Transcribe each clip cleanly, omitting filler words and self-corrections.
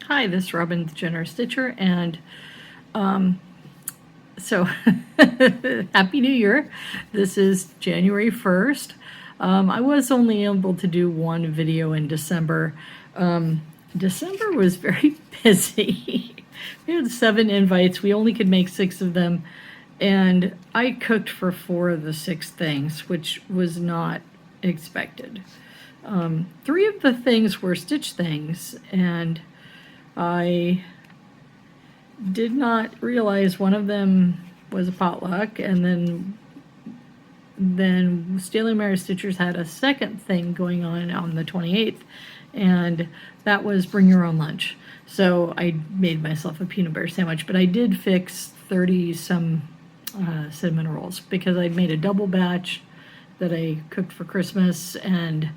Hi, this is Robin, the Generous Stitcher, and so Happy New Year. This is January 1st. I was only able to do one video in December. December was very busy. We had 7 invites. We only could make 6 of them, and I cooked for 4 of the 6 things, which was not expected. 3 of the things were stitch things, and I did not realize one of them was a potluck, and then Salem Area Stitchers had a second thing going on the 28th, and that was bring your own lunch. So I made myself a peanut butter sandwich, but I did fix 30-some cinnamon rolls because I made a double batch that I cooked for Christmas, and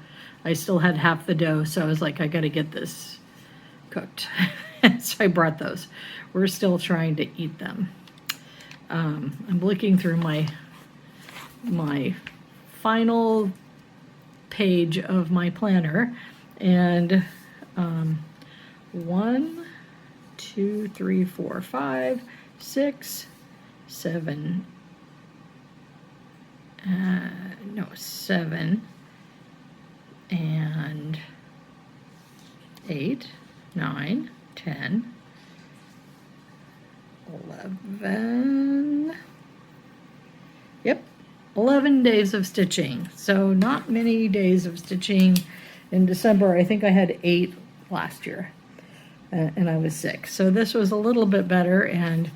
I still had half the dough, so I was like, I gotta get this cooked. So I brought those. We're still trying to eat them. I'm looking through my final page of my planner, and 1, 2, 3, 4, 5, 6, 7, 7 and 8, 9, 10, 11, yep, 11 days of stitching. So not many days of stitching in December. I think I had 8 last year, and I was sick. So this was a little bit better, and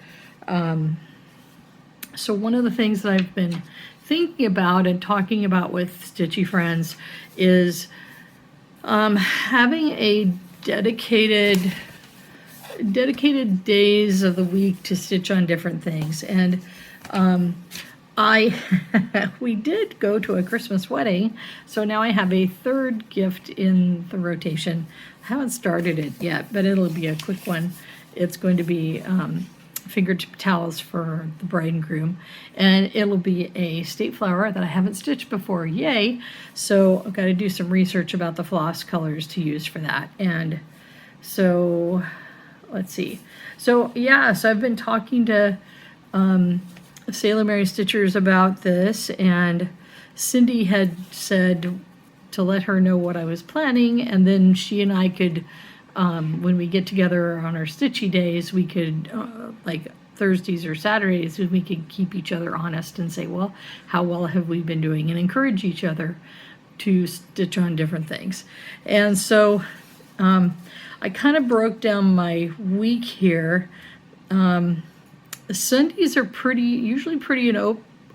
so one of the things that I've been thinking about and talking about with stitchy friends is having a dedicated days of the week to stitch on different things. And we did go to a Christmas wedding, so now I have a 3rd gift in the rotation. I haven't started it yet, but it'll be a quick one. It's going to be fingertip towels for the bride and groom, and it'll be a state flower that I haven't stitched before. Yay! So I've got to do some research about the floss colors to use for that. And so let's see. So yeah, so I've been talking to Salem Area Stitchers about this, and Cindy had said to let her know what I was planning, and then she and I could, when we get together on our stitchy days, we could, like Thursdays or Saturdays, we could keep each other honest and say, well, how well have we been doing, and encourage each other to stitch on different things. And so I kind of broke down my week here. Sundays are usually pretty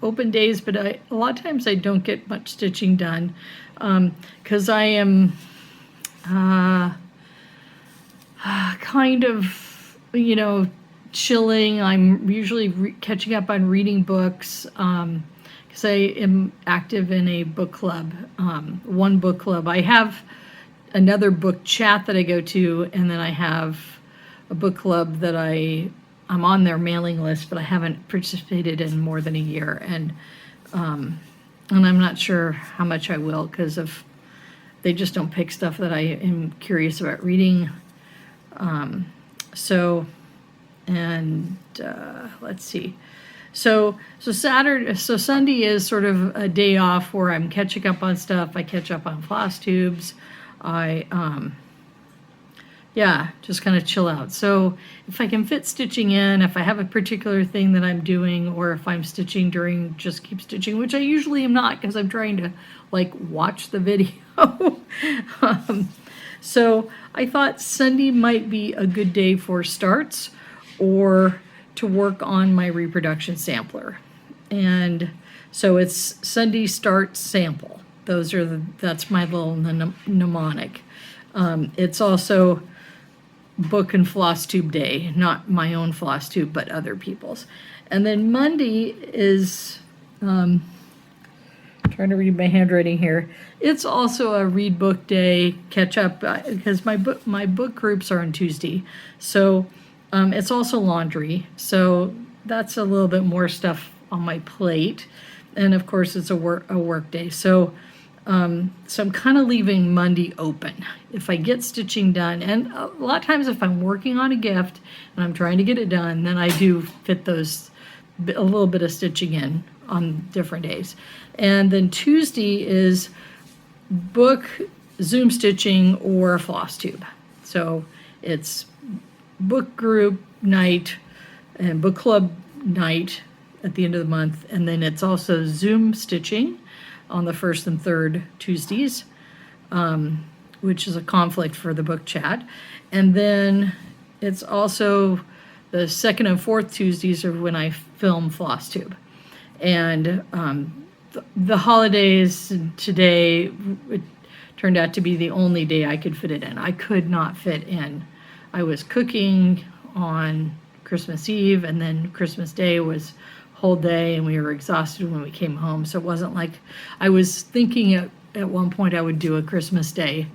open days, but a lot of times I don't get much stitching done because I am kind of, chilling. I'm usually catching up on reading books because I am active in a book club, one book club. I have another book chat that I go to, and then I have a book club that I'm on their mailing list, but I haven't participated in more than a year, and I'm not sure how much I will because they just don't pick stuff that I am curious about reading. Let's see. So Sunday is sort of a day off where I'm catching up on stuff. I catch up on Flosstubes. Just kind of chill out. So if I can fit stitching in, if I have a particular thing that I'm doing, or if I'm stitching during just keep stitching, which I usually am not because I'm trying to watch the video. So I thought Sunday might be a good day for starts or to work on my reproduction sampler. And so it's Sunday start sample. That's my little mnemonic. It's also book and Flosstube day, not my own Flosstube, but other people's. And then Monday is, trying to read my handwriting here. It's also a read book day, catch up, because my book groups are on Tuesday. So it's also laundry. So that's a little bit more stuff on my plate. And of course it's a work day. So So I'm kind of leaving Monday open. If I get stitching done, and a lot of times if I'm working on a gift and I'm trying to get it done, then I do fit those a little bit of stitching in on different days. And then Tuesday is book, Zoom stitching, or Flosstube. So it's book group night and book club night at the end of the month, and then it's also Zoom stitching on the first and third Tuesdays, which is a conflict for the book chat. And then it's also the second and fourth Tuesdays are when I film Flosstube. And the holidays today, it turned out to be the only day I could fit it in. I could not fit in. I was cooking on Christmas Eve, and then Christmas Day was whole day, and we were exhausted when we came home. So it wasn't like I was thinking at one point I would do a Christmas Day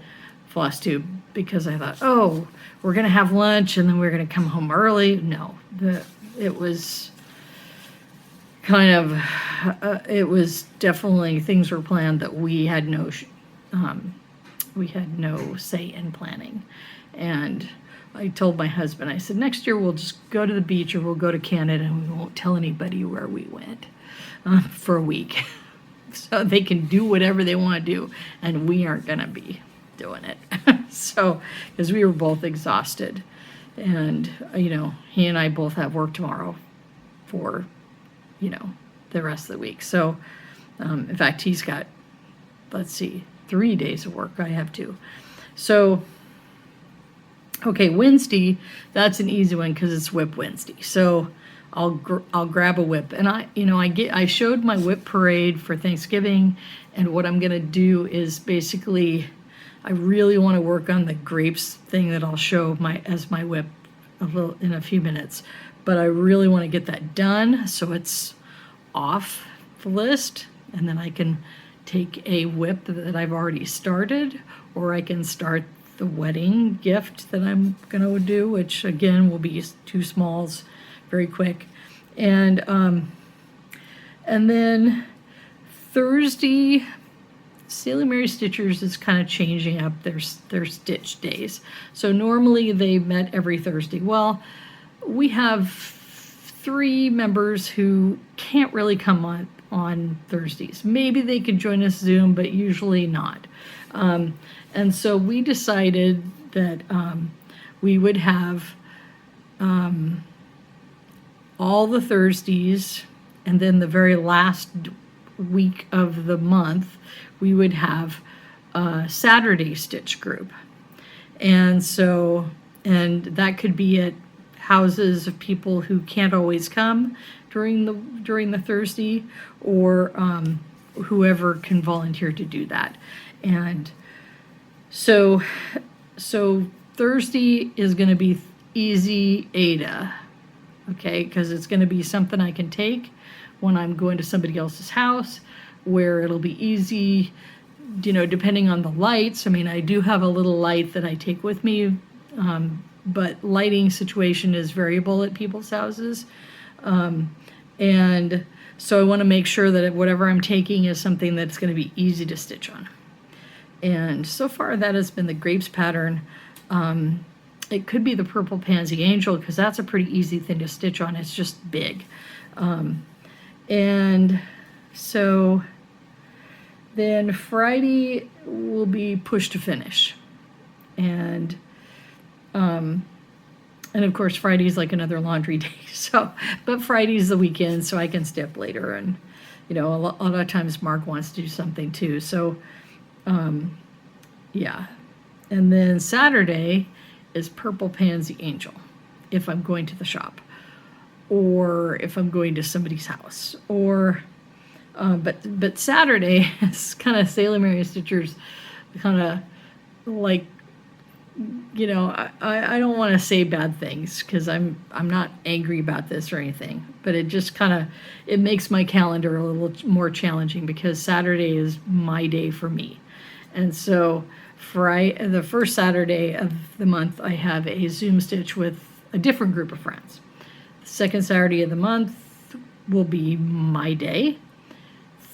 Flosstube, because I thought, oh, we're gonna have lunch and then we're gonna come home early. No, it was kind of it was definitely, things were planned that we had no say in planning. And I told my husband, I said, next year we'll just go to the beach, or we'll go to Canada, and we won't tell anybody where we went for a week. So they can do whatever they want to do, and we aren't going to be doing it. So, because we were both exhausted. And, he and I both have work tomorrow for, the rest of the week. So, in fact, he's got, 3 days of work. I have 2. So, okay, Wednesday, that's an easy one because it's Whip Wednesday. So I'll grab a whip, and I showed my whip parade for Thanksgiving, and what I'm gonna do is basically, I really want to work on the grapes thing that I'll show as my whip in a few minutes, but I really want to get that done so it's off the list, and then I can take a whip that I've already started, or I can start the wedding gift that I'm going to do, which again will be 2 smalls, very quick. And then Thursday, Salem Area Stitchers is kind of changing up their stitch days. So normally they met every Thursday. Well, we have 3 members who can't really come on Thursdays. Maybe they could join us Zoom, but usually not. And so we decided that we would have all the Thursdays, and then the very last week of the month, we would have a Saturday stitch group. And so, and that could be at houses of people who can't always come during the Thursday, or whoever can volunteer to do that. And so Thursday is going to be easy Ada, okay, because it's going to be something I can take when I'm going to somebody else's house, where it'll be easy, depending on the lights. I mean, I do have a little light that I take with me, but lighting situation is variable at people's houses. And so I want to make sure that whatever I'm taking is something that's going to be easy to stitch on. And so far that has been the grapes pattern. It could be the purple pansy angel, because that's a pretty easy thing to stitch on. It's just big. And so then Friday will be push to finish. And of course Friday's like another laundry day. So, but Friday's the weekend, so I can step later. And, a lot of times Mark wants to do something too. So, yeah. And then Saturday is purple pansy angel, if I'm going to the shop, or if I'm going to somebody's house, or but Saturday is kind of Salem Area Stitchers, kind of like, I don't want to say bad things, because I'm not angry about this or anything, but it just it makes my calendar a little more challenging, because Saturday is my day for me. And so the first Saturday of the month, I have a Zoom stitch with a different group of friends. The second Saturday of the month will be my day.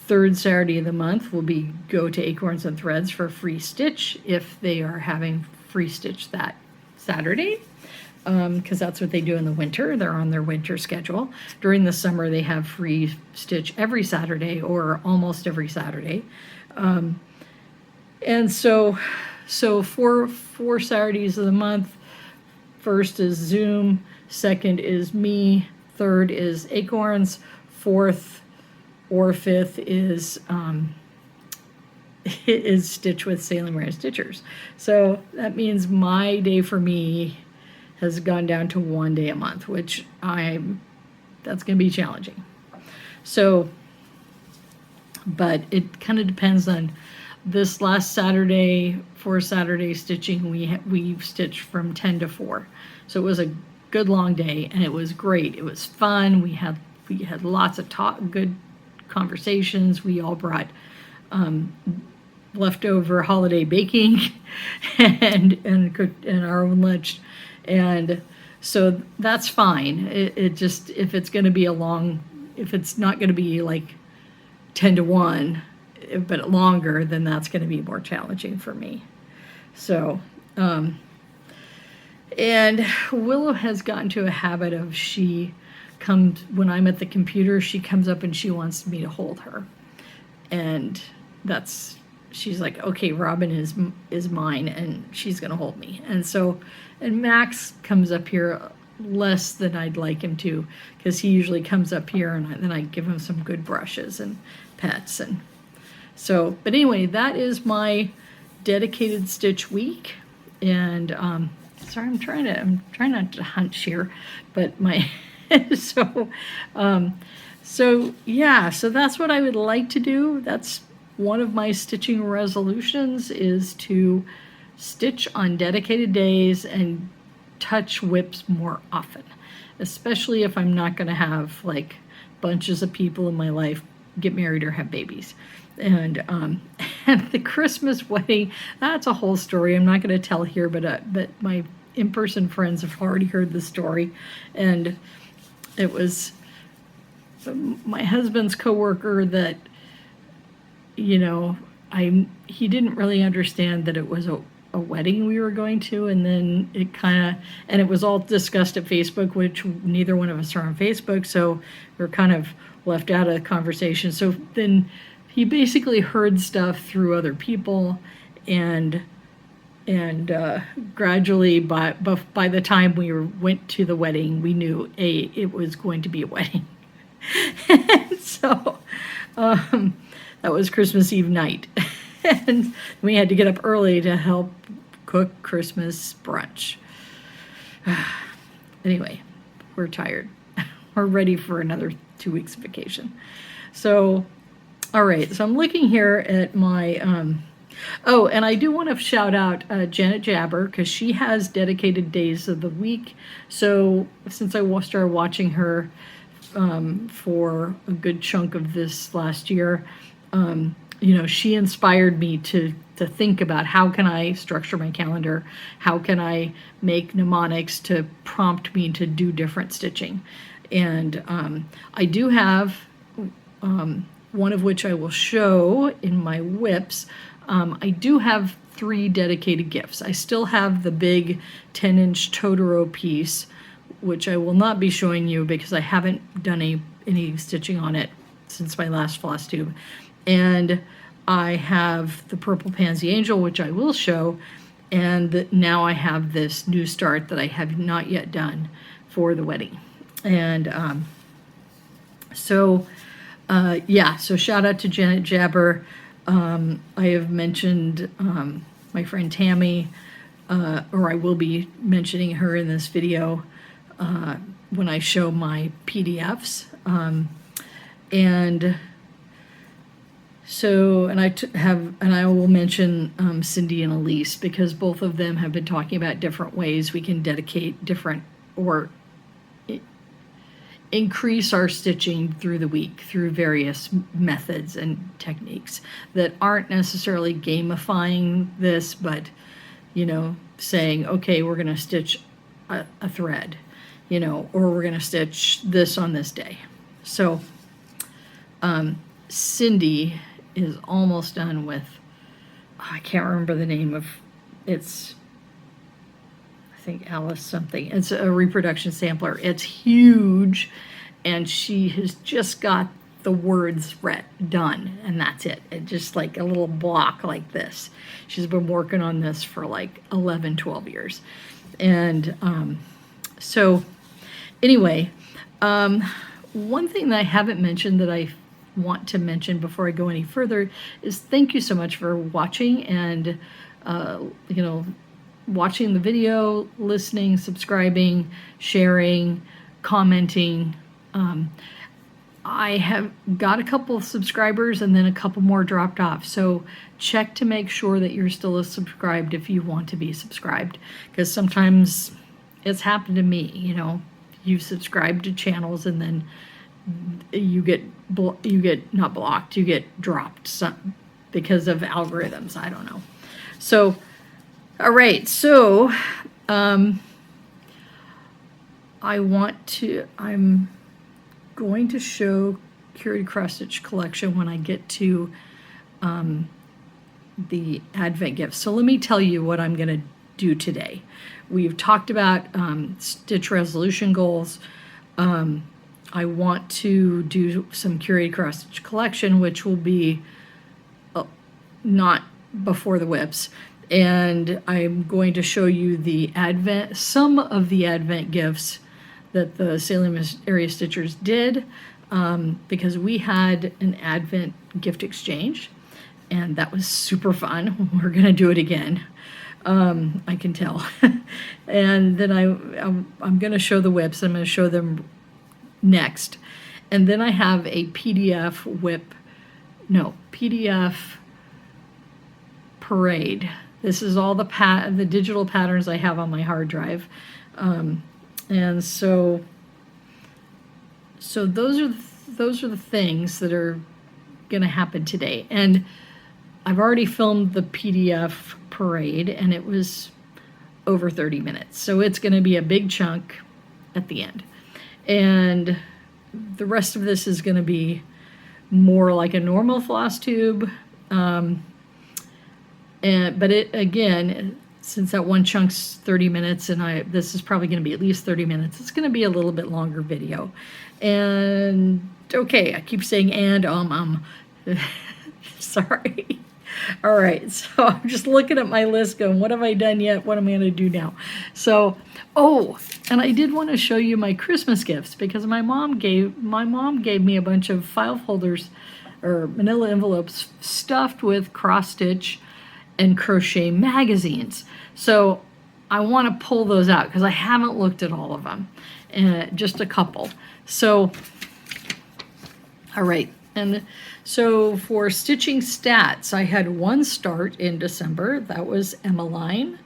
third Saturday of the month will be go to Acorns and Threads for free stitch if they are having free stitch that Saturday, because that's what they do in the winter. They're on their winter schedule. During the summer, they have free stitch every Saturday or almost every Saturday. And so four Saturdays of the month. First is Zoom, second is me, third is Acorns, fourth or fifth is Stitch with Salem Area Stitchers. So that means my day for me has gone down to 1 day a month, which that's going to be challenging. So, but it kind of depends on this last Saturday, for Saturday stitching, we stitched from 10 to 4. So it was a good long day, and it was great. It was fun. We had lots of good conversations. We all brought leftover holiday baking and cooked in our own lunch, and so that's fine. It just, if it's going to be if it's not going to be like 10 to 1, but longer, then that's going to be more challenging for me. So, and Willow has gotten to a habit of, she comes, when I'm at the computer, she comes up and she wants me to hold her. And she's like, okay, Robin is mine, and she's going to hold me. And so, and Max comes up here less than I'd like him to, because he usually comes up here and then I give him some good brushes and pets. And so, but anyway, that is my dedicated stitch week. And sorry, I'm trying not to hunch here, but my so yeah, so that's what I would like to do. That's one of my stitching resolutions, is to stitch on dedicated days and touch whips more often, especially if I'm not going to have like bunches of people in my life get married or have babies. And and the Christmas wedding, that's a whole story I'm not going to tell here, but my in-person friends have already heard the story. And it was my husband's coworker that, you know, he didn't really understand that it was a wedding we were going to, and then and it was all discussed at Facebook, which neither one of us are on Facebook, so we're kind of left out of the conversation. So then he basically heard stuff through other people, and gradually, by the time we went to the wedding, we knew it was going to be a wedding. And so that was Christmas Eve night. And we had to get up early to help cook Christmas brunch. Anyway, we're tired. We're ready for another 2 weeks of vacation. So, all right. So I'm looking here at my, oh, and I do want to shout out Janet Jabber, because she has dedicated days of the week. So since I started watching her for a good chunk of this last year, you know, she inspired me to think about, how can I structure my calendar? How can I make mnemonics to prompt me to do different stitching? And I do have one of which I will show in my whips. I do have 3 dedicated gifts. I still have the big 10-inch Totoro piece, which I will not be showing you because I haven't done any stitching on it since my last Flosstube. And I have the Purple Pansy Angel, which I will show, and now I have this new start that I have not yet done for the wedding. And yeah, so shout out to Janet Jabber. I have mentioned my friend Tammy, or I will be mentioning her in this video when I show my PDFs. And so, and I will mention Cindy and Elise, because both of them have been talking about different ways we can dedicate different, or increase our stitching through the week through various methods and techniques that aren't necessarily gamifying this, but, you know, saying, okay, we're going to stitch a thread, you know, or we're going to stitch this on this day. So, Cindy is almost done with, I can't remember the name of, it's, I think Alice something. It's a reproduction sampler. It's huge, and she has just got the words done, and that's it. It just like a little block like this. She's been working on this for like 11, 12 years. And so anyway, one thing that I haven't mentioned that I want to mention before I go any further is thank you so much for watching and, you know, watching the video, listening, subscribing, sharing, commenting. I have got a couple of subscribers and then a couple more dropped off. So check to make sure that you're still subscribed if you want to be subscribed, because sometimes it's happened to me, you know, you subscribe to channels and then you get not blocked, you get dropped because of algorithms. I don't know. So, all right. So, I'm going to show curated cross stitch collection when I get to the Advent gifts. So let me tell you what I'm going to do today. We've talked about stitch resolution goals. I want to do some curated cross stitch collection, which will be not before the whips. And I'm going to show you the Advent, some of the Advent gifts that the Salem Area Stitchers did, because we had an Advent gift exchange, and that was super fun. We're gonna do it again. I can tell. And then I'm gonna show the whips. I'm gonna show them next. And then I have a PDF parade. This is all the digital patterns I have on my hard drive. And so those are the things that are going to happen today. And I've already filmed the PDF parade, and it was over 30 minutes. So it's going to be a big chunk at the end. And the rest of this is going to be more like a normal Flosstube. But it, again, since that one chunk's 30 minutes and this is probably going to be at least 30 minutes, it's going to be a little bit longer video. And okay, I keep saying sorry. All right, so I'm just looking at my list going, what have I done yet? What am I going to do now? So, oh, and I did want to show you my Christmas gifts, because my mom gave me a bunch of file folders or manila envelopes stuffed with cross stitch and crochet magazines. So I want to pull those out because I haven't looked at all of them, just a couple. So, all right. And so for stitching stats, I had one start in December. That was Emmeline.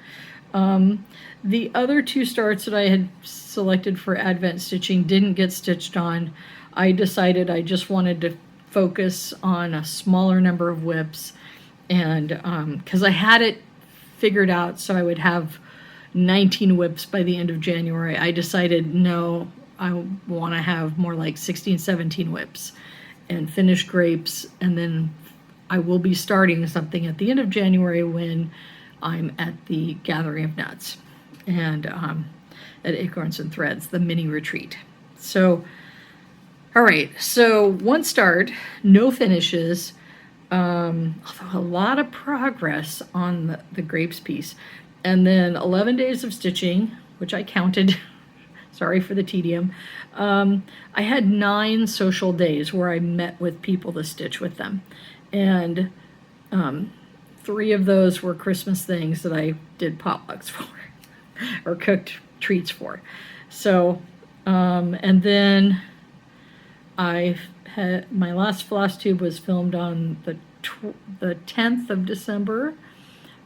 The other two starts that I had selected for Advent stitching didn't get stitched on. I decided I just wanted to focus on a smaller number of whips, and because I had it figured out so I would have 19 whips by the end of January, I decided no, I want to have more like 16, 17 whips and finish grapes, and then I will be starting something at the end of January when I'm at the Gathering of Nuts and at Acorns and Threads, the mini retreat. So, all right, so one start, no finishes, although a lot of progress on the grapes piece. And then 11 days of stitching, which I counted. Sorry for the tedium. I had 9 social days where I met with people to stitch with them. And 3 of those were Christmas things that I did potlucks for or cooked treats for. So, and then I had, my last Flosstube was filmed on the 10th of December.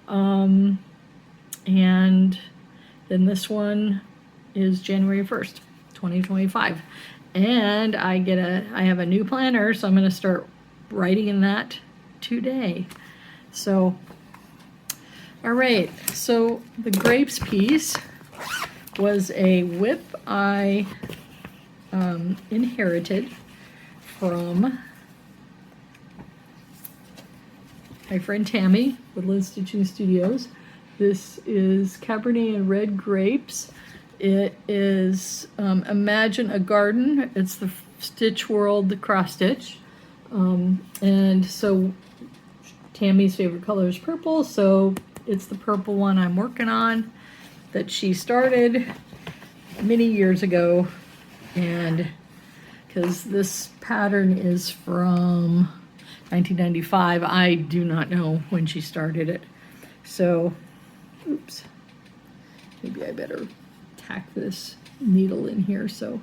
And then this one is January 1st, 2025. And I have a new planner, so I'm going to start writing in that today. So, all right, so the grapes piece was a whip I inherited from my friend Tammy with Liz Stitching Studios. This is Cabernet and Red Grapes. It is Imagine a Garden. It's the Stitch World, the cross stitch. And so Tammy's favorite color is purple, so it's the purple one I'm working on that she started many years ago. And because this pattern is from 1995, I do not know when she started it. So, oops, maybe I better tack this needle in here so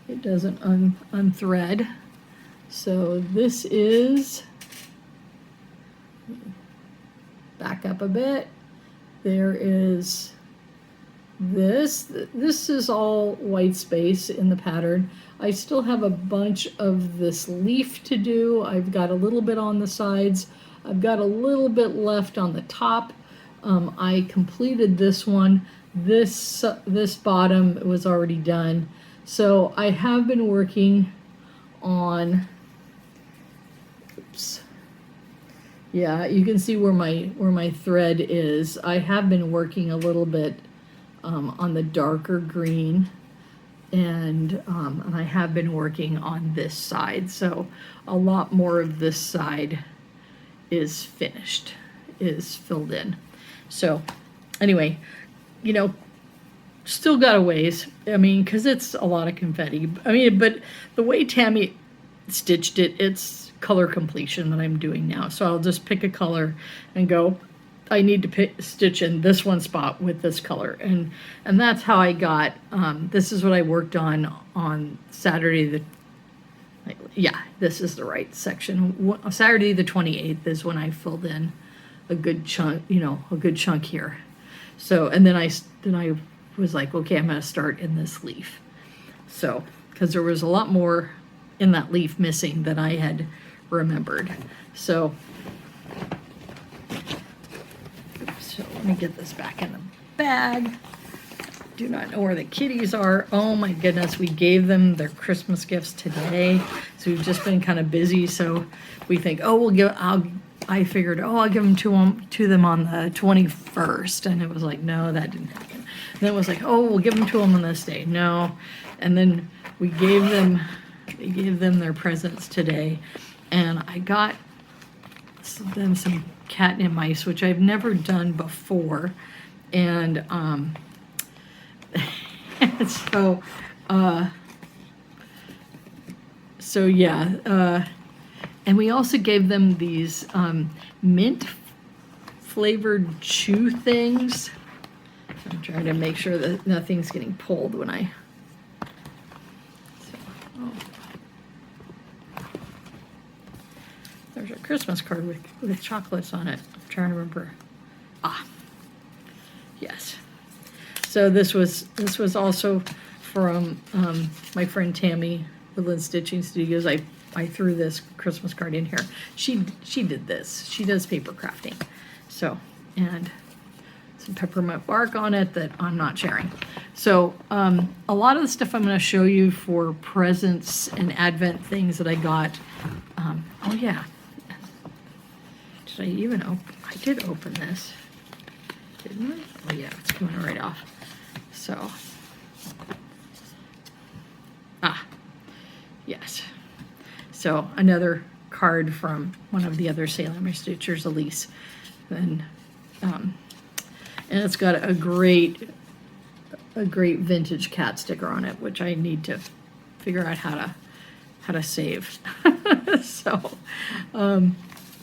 it doesn't unthread. So this is, back up a bit, there is this is all white space in the pattern. I still have a bunch of this leaf to do. I've got a little bit on the sides. I've got a little bit left on the top. I completed this one. This bottom was already done. So I have been working on, oops. Yeah, you can see where my thread is. I have been working a little bit on the darker green, and I have been working on this side. So a lot more of this side is finished, is filled in. So anyway, you know, still got a ways. I mean, because it's a lot of confetti. I mean, but the way Tammy stitched it, it's color completion that I'm doing now. So I'll just pick a color and go, I need to stitch in this one spot with this color. And that's how I got, this is what I worked on Saturday yeah, this is the right section. Saturday the 28th is when I filled in a good chunk, you know, a good chunk here. So, and then I was like, okay, I'm going to start in this leaf. So, because there was a lot more in that leaf missing than I had remembered. So let me get this back in the bag. Do not know where the kitties are. Oh my goodness, we gave them their Christmas gifts today. So we've just been kind of busy. So we think, oh, I figured, oh, I'll give them to them on the 21st. And it was like, no, that didn't happen. And then it was like, oh, we'll give them to them on this day. No. And then we gave them their presents today. And I got them some catnip mice, which I've never done before. And so yeah, and we also gave them these mint flavored chew things. I'm trying to make sure that nothing's getting pulled when I. There's a Christmas card with chocolates on it. I'm trying to remember. Yes. So this was also from my friend Tammy with Liz Stitching Studios. I threw this Christmas card in here. She did this. She does paper crafting. So, and some peppermint bark on it that I'm not sharing. So a lot of the stuff I'm going to show you for presents and Advent things that I got. Oh yeah. Did I even open? I did open this. Didn't I? Oh yeah, it's coming right off. So, yes. So another card from one of the other Salem Area Stitchers, Elise, and it's got a great vintage cat sticker on it, which I need to figure out how to save. So,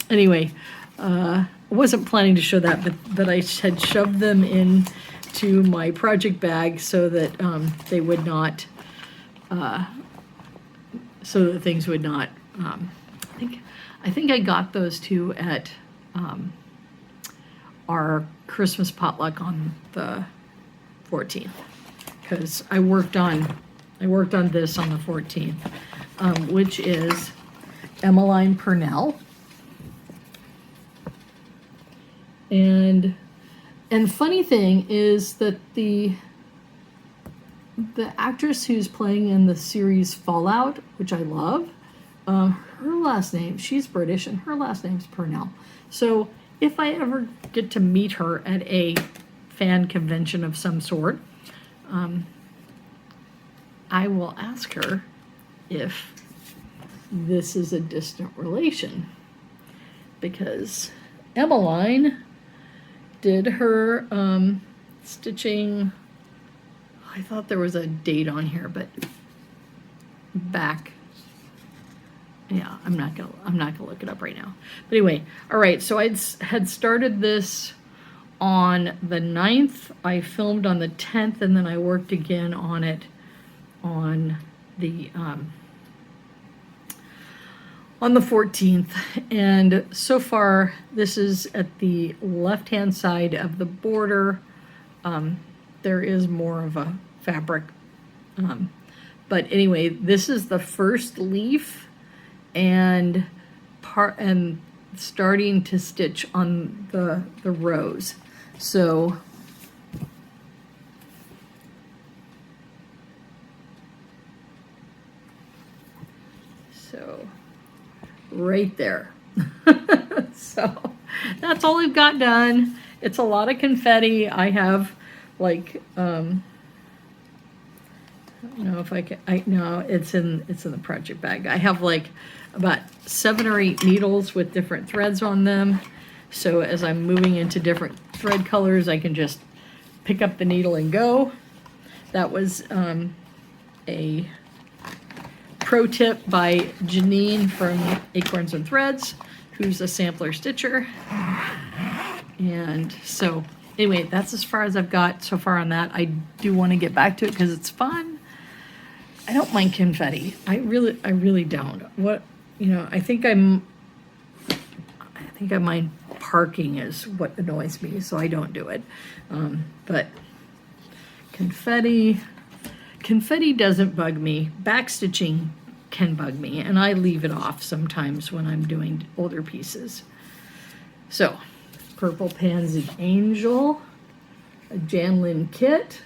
anyway, I wasn't planning to show that, but I had shoved them into my project bag so that they would not, so that things would not. I think I got those two at our Christmas potluck on the 14th, because I worked on this on the 14th, which is Emmeline Purnell. And funny thing is that the actress who's playing in the series Fallout, which I love, her last name, she's British and her last name's Purnell. So if I ever get to meet her at a fan convention of some sort, I will ask her if this is a distant relation, because Emmeline did her stitching. I thought there was a date on here, but back. Yeah, I'm not gonna look it up right now. But anyway, all right. So I had started this on the 9th. I filmed on the 10th, and then I worked again on it on the 14th. And so far, this is at the left-hand side of the border. There is more of a fabric, but anyway, this is the first leaf, and starting to stitch on the rows. So right there. So that's all I've got done. It's a lot of confetti. I have like I don't know if I can. No, it's in the project bag. I have like about 7 or 8 needles with different threads on them. So as I'm moving into different thread colors, I can just pick up the needle and go. That was a pro tip by Janine from Acorns and Threads, who's a sampler stitcher. And so anyway, that's as far as I've got so far on that. I do want to get back to it because it's fun. I don't mind confetti. I really don't. I think I mind parking is what annoys me, so I don't do it. But confetti doesn't bug me. Backstitching can bug me, and I leave it off sometimes when I'm doing older pieces. So, Purple Pansy Angel, a Janlin kit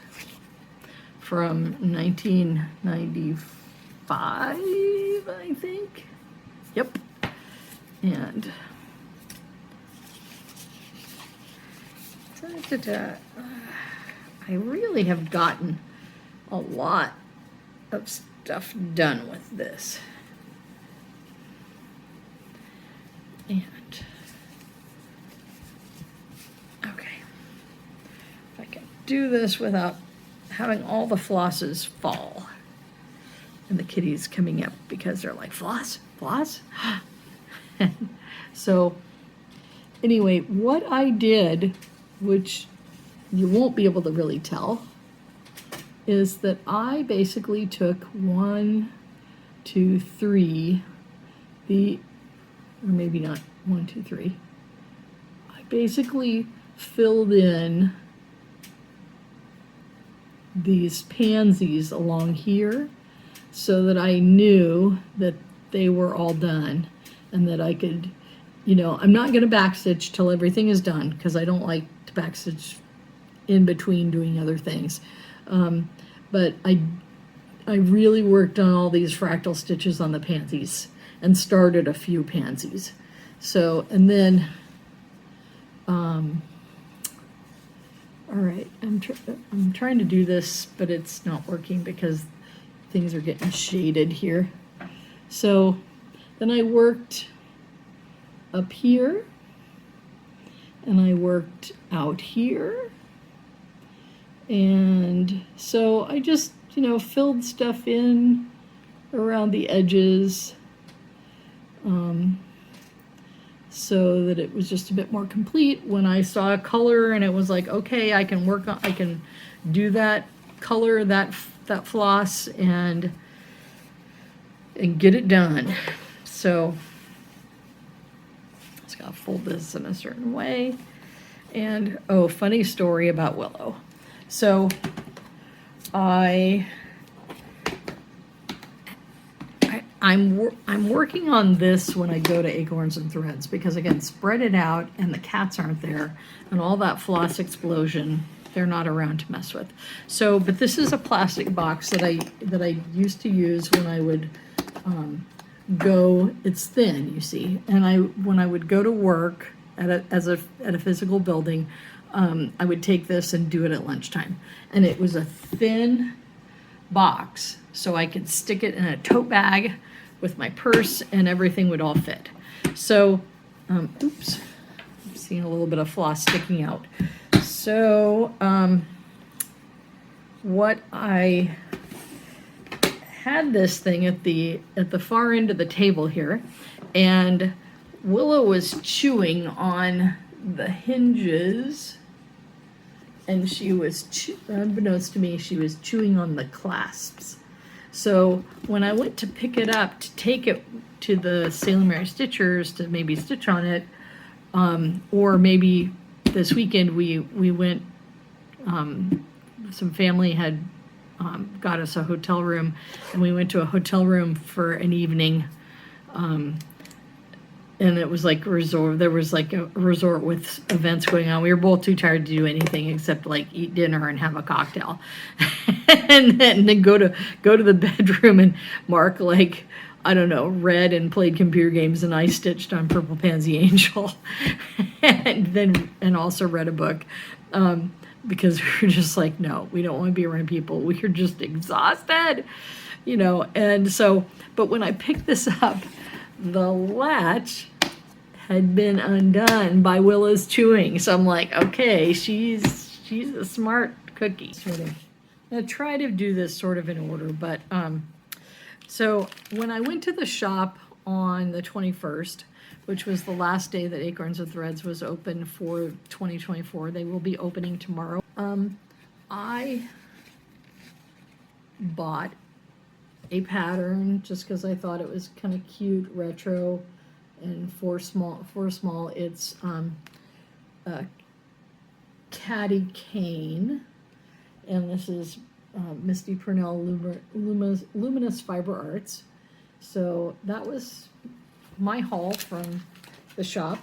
from 1995, I think. Yep. And I really have gotten a lot of stuff done with this. And okay, if I can do this without having all the flosses fall and the kitties coming up because they're like, floss. So anyway, what I did, which you won't be able to really tell, is that I basically took 1, 2, 3, or maybe not 1, 2, 3. I basically filled in these pansies along here so that I knew that they were all done and that I could, I'm not going to backstitch till everything is done because I don't like to backstitch in between doing other things. But I really worked on all these fractal stitches on the pansies and started a few pansies. So, and then, all right, I'm trying to do this, but it's not working because things are getting shaded here. So then I worked up here, and I worked out here. And so I just, filled stuff in around the edges so that it was just a bit more complete. When I saw a color and it was like, okay, I can do that color, that floss, and get it done. So just gotta fold this in a certain way. And funny story about Willow. So I'm working on this when I go to Acorns and Threads because again, spread it out and the cats aren't there and all that floss explosion, they're not around to mess with. So, but this is a plastic box that I used to use when I would go. It's thin, you see, and when I would go to work at a physical building, I would take this and do it at lunchtime. And it was a thin box, so I could stick it in a tote bag with my purse and everything would all fit. So, oops, I'm seeing a little bit of floss sticking out. So, what I had this thing at the far end of the table here, and Willow was chewing on the hinges, and she was, unbeknownst to me, she was chewing on the clasps. So when I went to pick it up to take it to the Salem Area Stitchers to maybe stitch on it, or maybe this weekend we went, some family had got us a hotel room, and we went to a hotel room for an evening, and it was like a resort. There was like a resort with events going on. We were both too tired to do anything except like eat dinner and have a cocktail, and then go to the bedroom, and Mark, like, I don't know, read and played computer games, and I stitched on Purple Pansy Angel, and also read a book. Because we were just like, no, we don't want to be around people. We are just exhausted, you know. And so, but when I picked this up, the latch had been undone by Willow's chewing. So I'm like, okay, she's a smart cookie. Sort of. I try to do this sort of in order, but so when I went to the shop on the 21st, which was the last day that Acorns of Threads was open for 2024. They will be opening tomorrow. I bought a pattern just because I thought it was kind of cute, retro, and for small. It's a Caddy Cane, and this is Misty Purnell Luminous Fiber Arts. So that was my haul from the shop.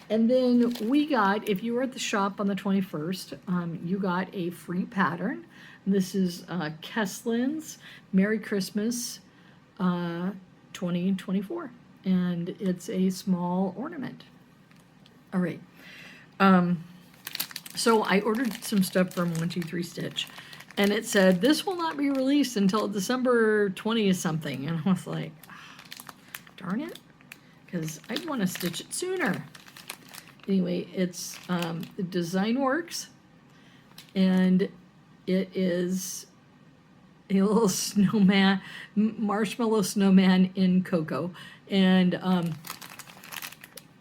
And then we got, if you were at the shop on the 21st, you got a free pattern. This is Kesslin's Merry Christmas 2024, and it's a small ornament. All right. So I ordered some stuff from 123 Stitch, and it said this will not be released until December 20th something, and I was like, darn it, because I want to stitch it sooner. Anyway, it's the Design Works, and it is a little snowman, marshmallow snowman in cocoa, and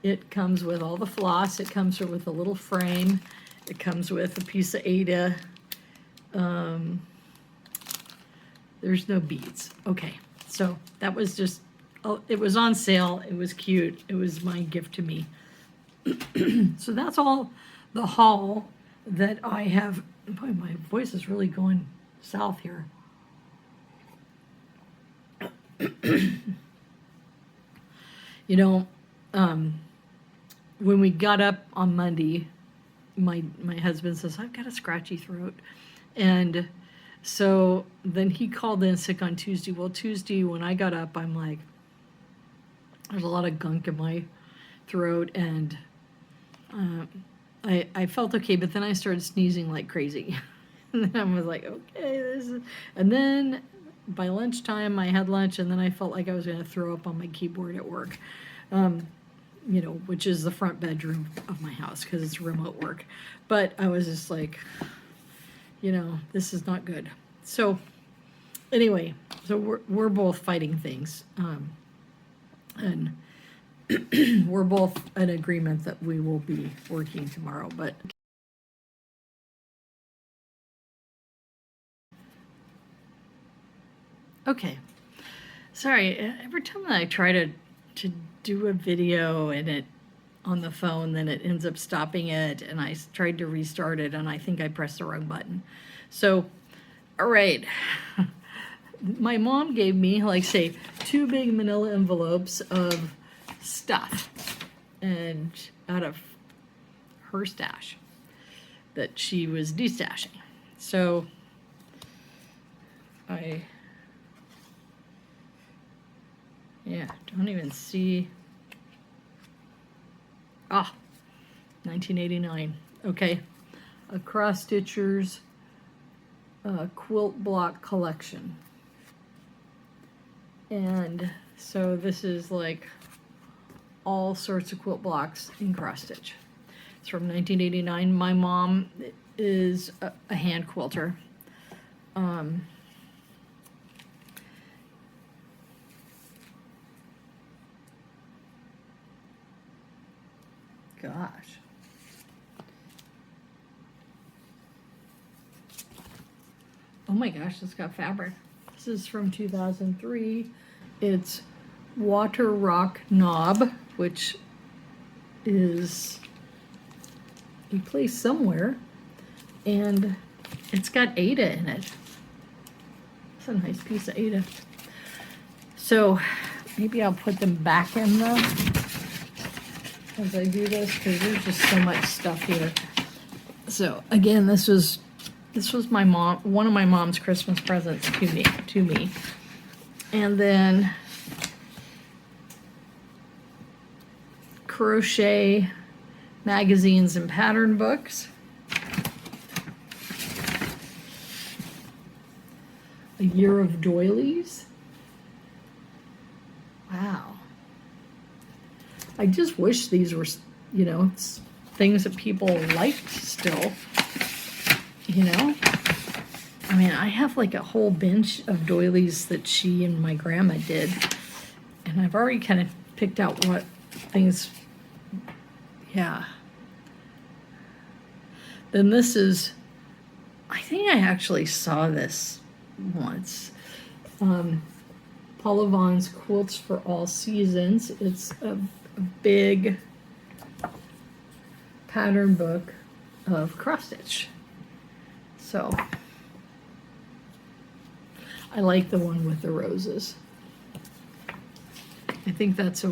it comes with all the floss. It comes with a little frame. It comes with a piece of Ada. There's no beads. Okay, so that was just, oh, it was on sale. It was cute. It was my gift to me. So that's all the haul that I have. Boy, my voice is really going south here. You know, when we got up on Monday, my husband says, I've got a scratchy throat. And so then he called in sick on Tuesday. Well, Tuesday when I got up, I'm like, there's a lot of gunk in my throat, and I felt okay, but then I started sneezing like crazy. And then I was like, okay, and then by lunchtime I had lunch, and then I felt like I was going to throw up on my keyboard at work, you know, which is the front bedroom of my house because it's remote work. But I was just like, you know, this is not good. So anyway, so we're both fighting things, and we're both in agreement that we will be working tomorrow, but okay. Sorry, every time that I try to do a video and it on the phone, then it ends up stopping it, and I tried to restart it, and I think I pressed the wrong button. So, all right. My mom gave me, like, say, 2 big manila envelopes of stuff, and out of her stash that she was destashing. So yeah, don't even see. Ah, 1989. Okay, a Cross Stitchers quilt block collection. And so this is like all sorts of quilt blocks in cross stitch. It's from 1989. My mom is a hand quilter. Gosh. Oh my gosh, it's got fabric. This is from 2003. It's Water Rock Knob, which is a place somewhere, and it's got Ada in it. It's a nice piece of Ada. So maybe I'll put them back in the as I do this, because there's just so much stuff here. So again, this was my mom, one of my mom's Christmas presents to me. And then crochet magazines and pattern books. A year of doilies. Wow. I just wish these were, you know, things that people liked still, you know? I mean, I have like a whole bench of doilies that she and my grandma did, and I've already kind of picked out what things, yeah. Then this is, I think I actually saw this once. Paula Vaughn's Quilts for All Seasons. It's a big pattern book of cross stitch. So I like the one with the roses. I think that's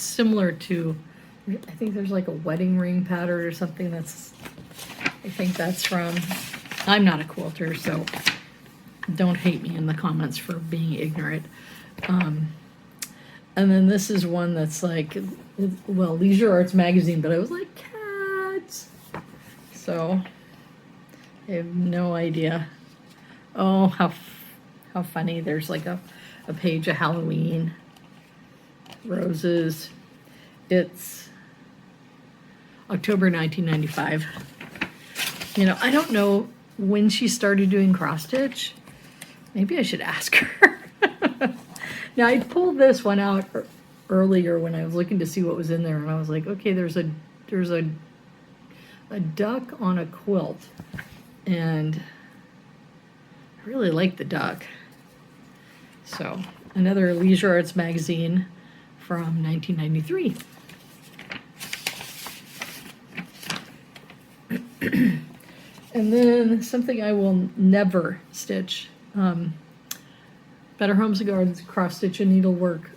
similar to, I think there's like a wedding ring pattern or something I think that's from, I'm not a quilter, so don't hate me in the comments for being ignorant. And then this is one that's like, well, Leisure Arts Magazine, but I was like, cats. So I have no idea. Oh, how funny. There's like a page of Halloween. Roses. It's October 1995. You know, I don't know when she started doing cross stitch. Maybe I should ask her. Now, I pulled this one out earlier when I was looking to see what was in there, and I was like, okay, there's a duck on a quilt, and I really like the duck. So, another Leisure Arts Magazine from 1993. And then something I will never stitch. Better Homes and Gardens cross stitch and needlework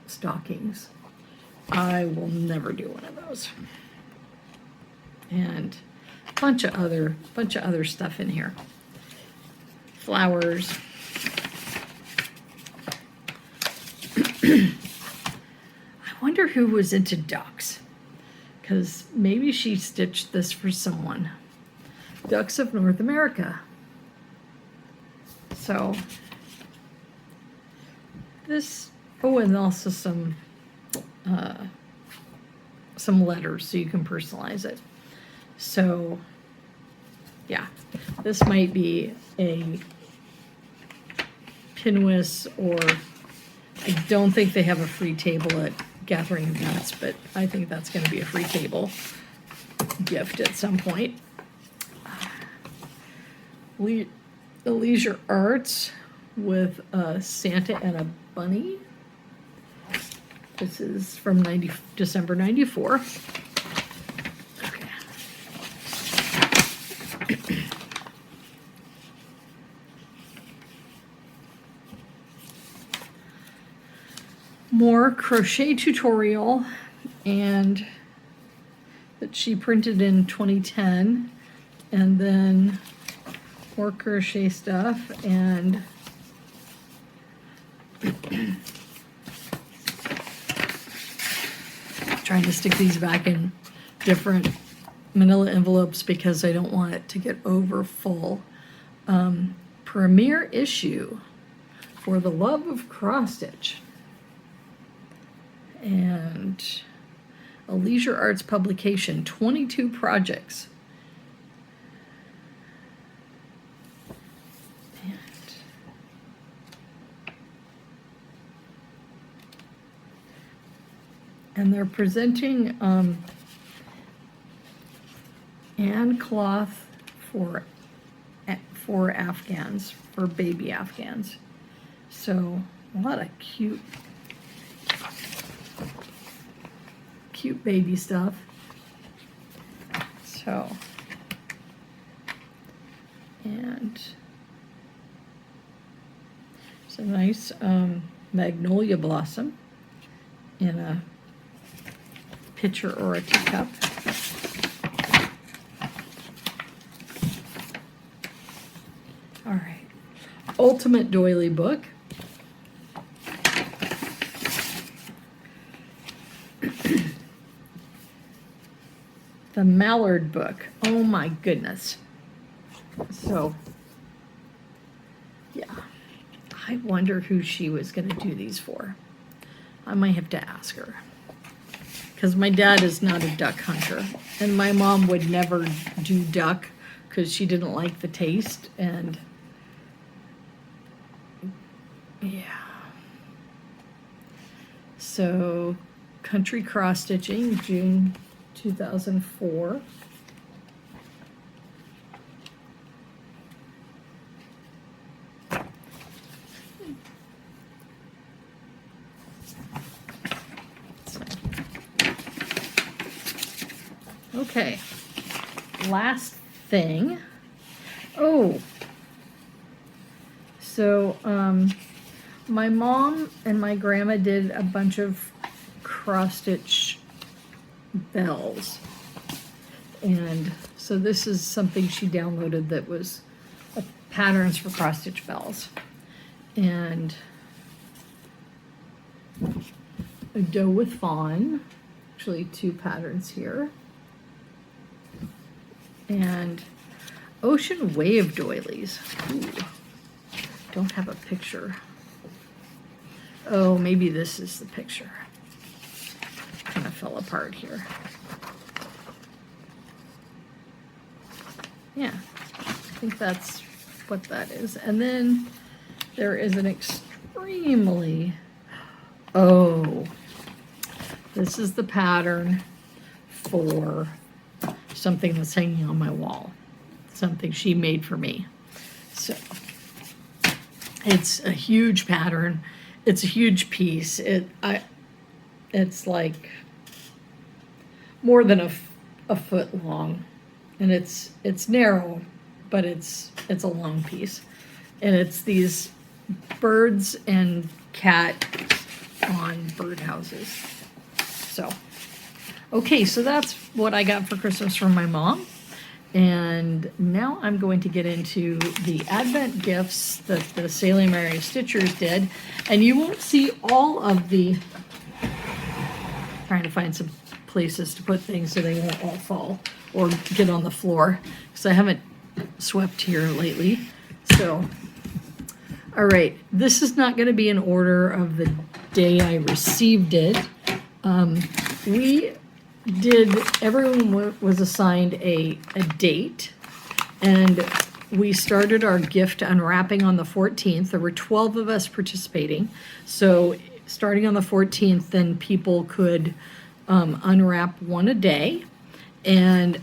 stockings. I will never do one of those. And a bunch of other stuff in here. Flowers. I wonder who was into ducks, because maybe she stitched this for someone. Ducks of North America. So this, oh, and also some letters so you can personalize it. So yeah, this might be a pinwheel, or I don't think they have a free table at Gathering Nuts, but I think that's going to be a free table gift at some point. The Leisure Arts with a Santa and a bunny. This is from December 94. Okay. More crochet tutorial, and that she printed in 2010, and then more crochet stuff, and trying to stick these back in different manila envelopes because I don't want it to get over full. Premiere issue for the love of cross stitch. And a leisure arts publication, 22 projects. And they're presenting and cloth for Afghans, for baby Afghans. So a lot of cute baby stuff. So, and it's a nice magnolia blossom in a pitcher or a teacup. All right, ultimate doily book. The Mallard book. Oh my goodness. So, yeah, I wonder who she was going to do these for. I might have to ask her. Because my dad is not a duck hunter, and my mom would never do duck because she didn't like the taste, and yeah. So, country cross stitching, June 2004. Okay, last thing. Oh, so my mom and my grandma did a bunch of cross stitch bells, and so this is something she downloaded that was patterns for cross stitch bells, and a doe with fawn, actually 2 patterns here, and ocean wave doilies. Ooh, don't have a picture. Oh, maybe this is the picture. Kind of fell apart here. Yeah, I think that's what that is. And then there is an extremely, oh, this is the pattern for something that's hanging on my wall. Something she made for me. So it's a huge pattern. It's a huge piece. It's like more than a foot long, and it's narrow, but it's a long piece, and it's these birds and cat on birdhouses. So, okay, so that's what I got for Christmas from my mom. And now I'm going to get into the Advent gifts that the Salem Area Stitchers did. And you won't see all of the, trying to find some places to put things so they won't all fall or get on the floor, because I haven't swept here lately. So, all right, this is not going to be in order of the day I received it. Everyone was assigned a date, and we started our gift unwrapping on the 14th. There were 12 of us participating. So starting on the 14th, then people could unwrap one a day. And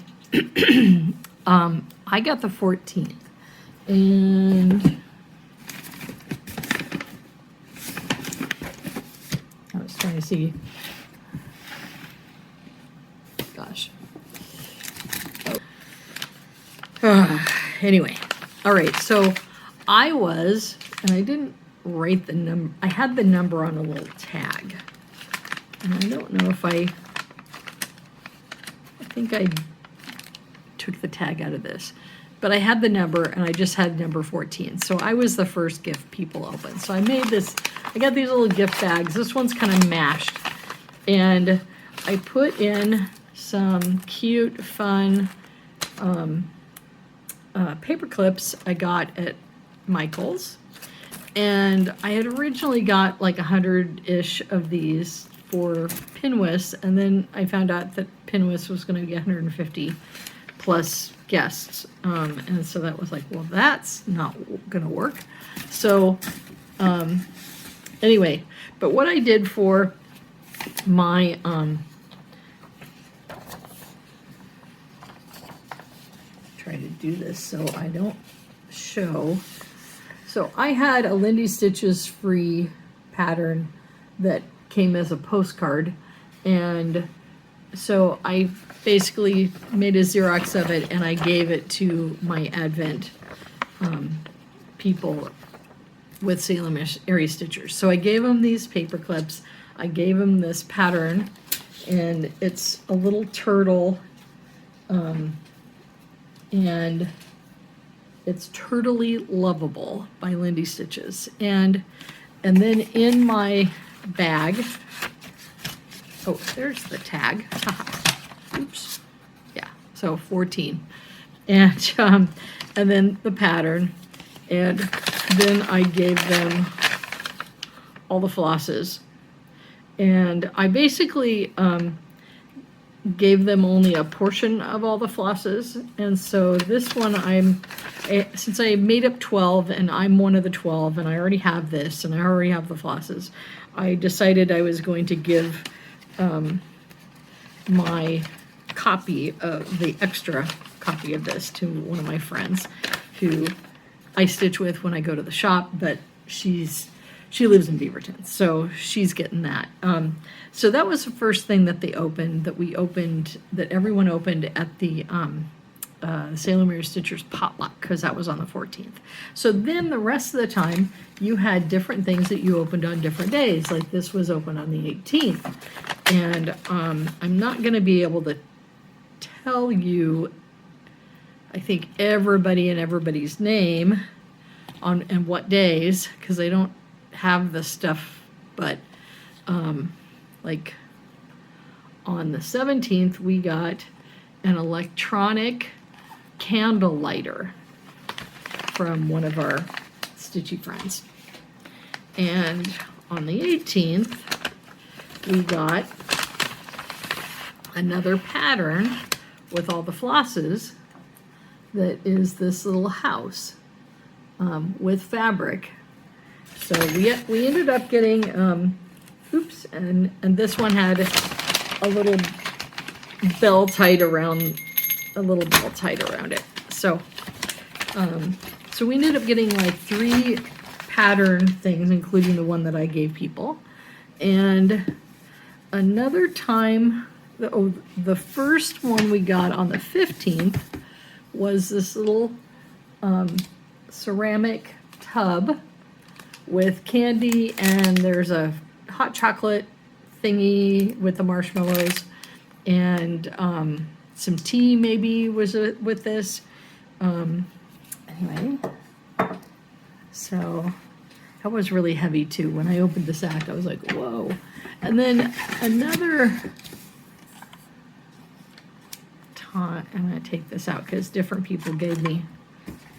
I got the 14th. And I was trying to see. Gosh. Anyway, all right, so I was, and I didn't write the number, I had the number on a little tag, and I don't know if I think I took the tag out of this, but I had the number, and I just had number 14, so I was the first gift people opened. So I made this, I got these little gift bags. This one's kind of mashed, and I put in some cute, fun paper clips I got at Michael's. And I had originally got like 100-ish of these for Pinwis, and then I found out that Pinwis was going to be 150 plus guests. And so that was like, well, that's not going to work. So anyway, but what I did for my try to do this so I don't show. So I had a Lindy Stitches free pattern that came as a postcard, and so I basically made a Xerox of it and I gave it to my Advent people with Salem Area Stitchers. So I gave them these paper clips, I gave them this pattern, and it's a little turtle, and it's Turtly Lovable by Lindy Stitches. And then in my bag, oh, there's the tag. Oops. Yeah, so 14. And then the pattern. And then I gave them all the flosses. And I basically gave them only a portion of all the flosses. And so this one since I made up 12 and I'm one of the 12 and I already have this and I already have the flosses, I decided I was going to give my copy of the extra copy of this to one of my friends who I stitch with when I go to the shop, but she lives in Beaverton, so she's getting that. So that was the first thing that they opened, that everyone opened at the Salem Area Stitchers potluck, because that was on the 14th. So then the rest of the time, you had different things that you opened on different days. Like this was open on the 18th. And I'm not going to be able to tell you, I think, everybody and everybody's name and what days, because I don't have the stuff, but like on the 17th, we got an electronic candle lighter from one of our stitchy friends. And on the 18th, we got another pattern with all the flosses that is this little house with fabric. So we ended up getting, oops, and this one had a little bell tied around it. So so we ended up getting like 3 pattern things, including the one that I gave people. And another time, the first one we got on the 15th was this little ceramic tub with candy, and there's a hot chocolate thingy with the marshmallows, and some tea maybe was with this. Anyway, so that was really heavy too. When I opened the sack, I was like, whoa. And then another time, I'm going to take this out because different people gave me,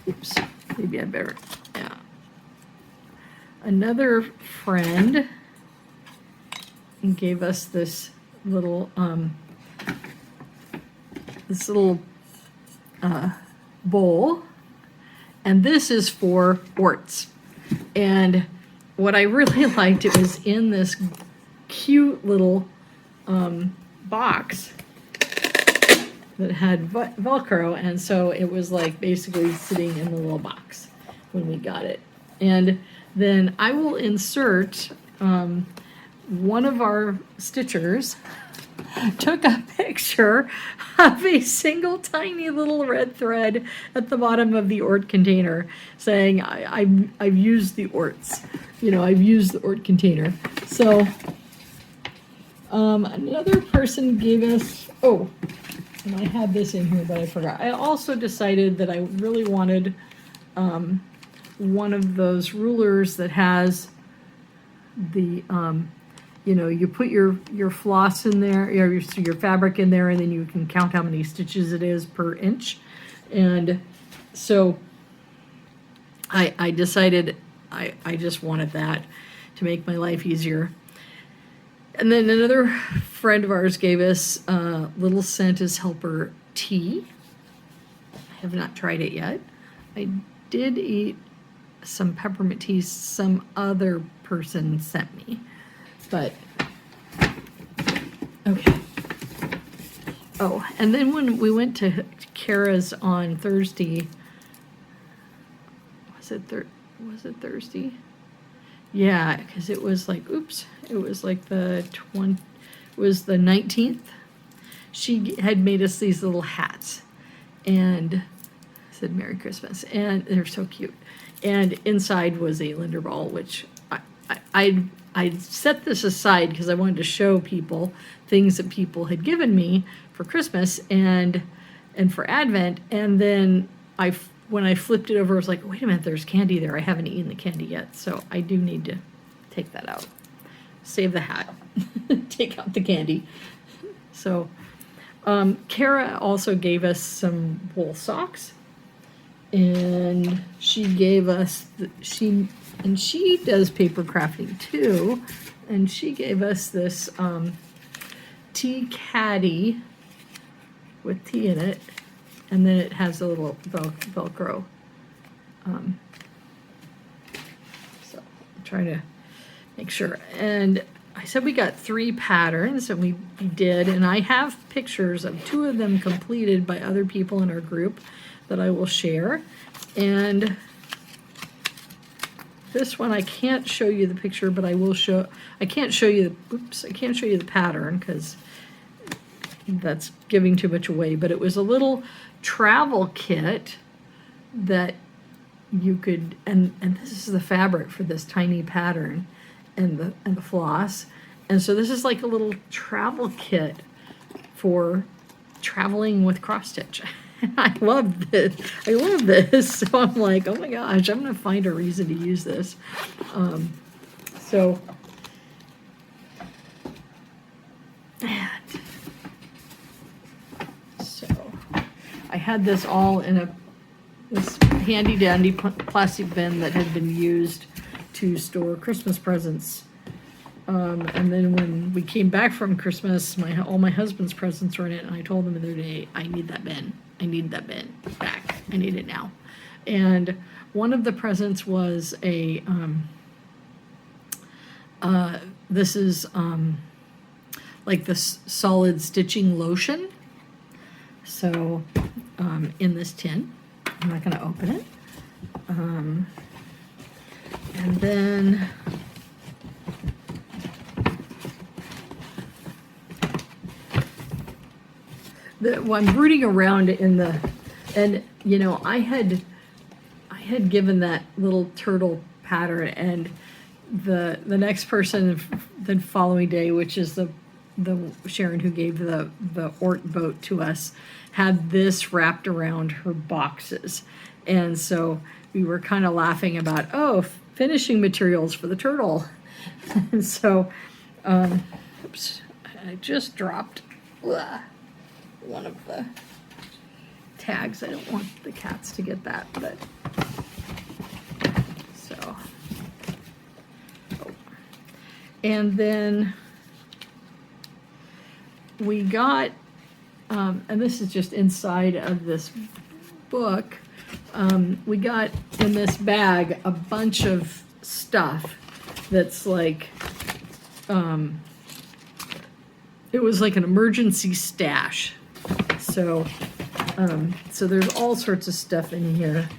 oops, maybe I better, yeah. Another friend gave us this little bowl, and this is for orts. And what I really liked, it was in this cute little box that had Velcro, and so it was like basically sitting in the little box when we got it. And then I will insert one of our stitchers took a picture of a single tiny little red thread at the bottom of the Ort container saying, I've used the Orts. You know, I've used the Ort container. So another person gave us, oh, and I had this in here, but I forgot. I also decided that I really wanted one of those rulers that has the you know, you put your floss in there, or your fabric in there, and then you can count how many stitches it is per inch. And so I decided I just wanted that to make my life easier. And then another friend of ours gave us Little Santa's Helper tea. I have not tried it yet. I did eat some peppermint tea some other person sent me, but okay. Oh, and then when we went to Kara's on Thursday, was it Thursday? Yeah, because it was like, oops, it was like the 19th. She had made us these little hats, and said Merry Christmas, and they're so cute. And inside was a Linder ball, which I set this aside because I wanted to show people things that people had given me for Christmas and for Advent. And then when I flipped it over, I was like, wait a minute, there's candy there. I haven't eaten the candy yet, so I do need to take that out. Save the hat. Take out the candy. So Kara also gave us some wool socks, and she gave us she does paper crafting too, and she gave us this tea caddy with tea in it, and then it has a little Velcro. So I'm trying to make sure. And I said we got 3 patterns, and we did, and I have pictures of 2 of them completed by other people in our group that I will share. And this one I can't show you the picture, but I will show. I can't show you the pattern because that's giving too much away. But it was a little travel kit that you could, and this is the fabric for this tiny pattern, and the floss. And so this is like a little travel kit for traveling with cross stitch. I love this. I love this. So I'm like, oh my gosh, I'm going to find a reason to use this. So I had this all in this handy dandy plastic bin that had been used to store Christmas presents. And then when we came back from Christmas, all my husband's presents were in it, and I told him the other day, I need that bin. I need that bin back. I need it now. And one of the presents was a, this is like the solid stitching lotion. So in this tin, I'm not going to open it. And then I'm rooting around in the, and you know, I had given that little turtle pattern, and the next person the following day, which is the Sharon who gave the Ort boat to us, had this wrapped around her boxes. And so we were kind of laughing about, oh, finishing materials for the turtle. And so, oops, I just dropped one of the tags. I don't want the cats to get that, but so. Oh. And then we got, and this is just inside of this book, we got in this bag a bunch of stuff that's like, it was like an emergency stash. So, so there's all sorts of stuff in here.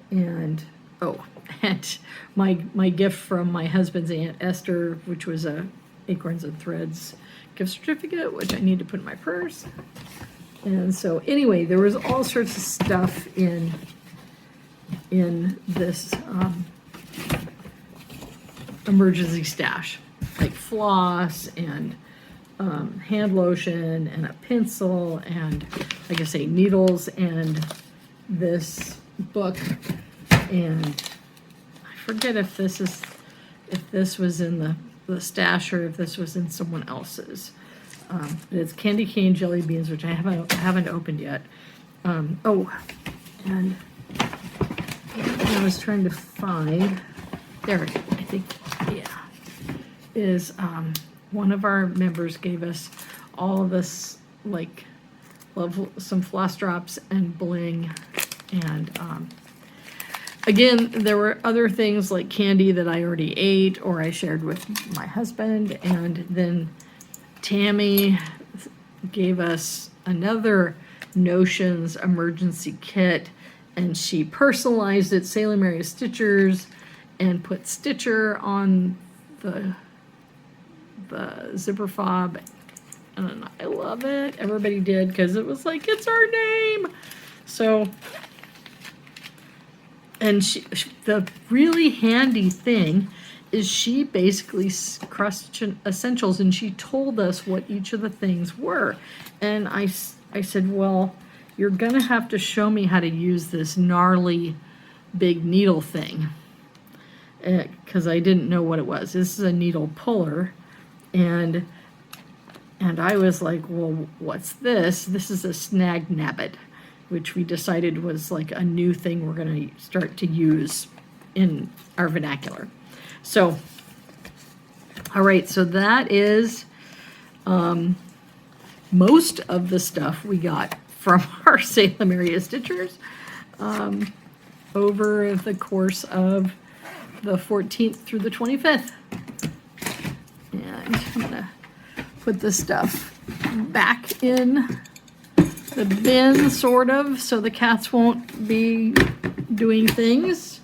And, oh, and my gift from my husband's Aunt Esther, which was a Acorns and Threads gift certificate, which I need to put in my purse. And so anyway, there was all sorts of stuff in this emergency stash, like floss and hand lotion and a pencil and, like I say, needles and this book. And I forget if this was in the stash or if this was in someone else's. It's candy cane jelly beans, which I haven't opened yet. Oh, and I was trying to find, there, I think, yeah, is one of our members gave us all of this, like, some floss drops and bling, and again, there were other things like candy that I already ate or I shared with my husband, and then Tammy gave us another Notions emergency kit, and she personalized it, Salem Area Stitchers, and put Stitcher on the zipper fob, and I love it. Everybody did, because it was like, it's our name. So, and the really handy thing is she basically crossed essentials, and she told us what each of the things were. And I said, well, you're gonna have to show me how to use this gnarly big needle thing, because I didn't know what it was. This is a needle puller, and I was like, well, what's this? This is a snag nabbit, which we decided was like a new thing we're gonna start to use in our vernacular. So, all right, so that is most of the stuff we got from our Salem Area Stitchers over the course of the 14th through the 25th. And I'm gonna put this stuff back in the bin, sort of, so the cats won't be doing things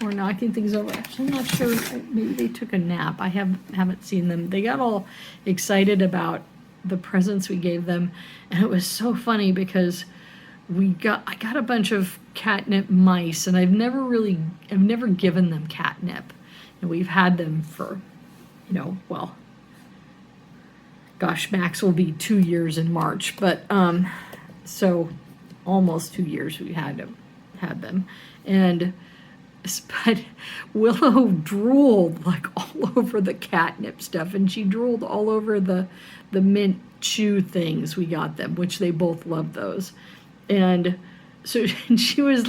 or knocking things over. Actually, I'm not sure. Maybe they took a nap. I haven't seen them. They got all excited about the presents we gave them, and it was so funny because I got a bunch of catnip mice, and I've never given them catnip, and we've had them for, well, gosh, Max will be 2 years in March, but so almost 2 years we had them, but Willow drooled like all over the catnip stuff, and she drooled all over the mint chew things we got them, which they both love those, and so she was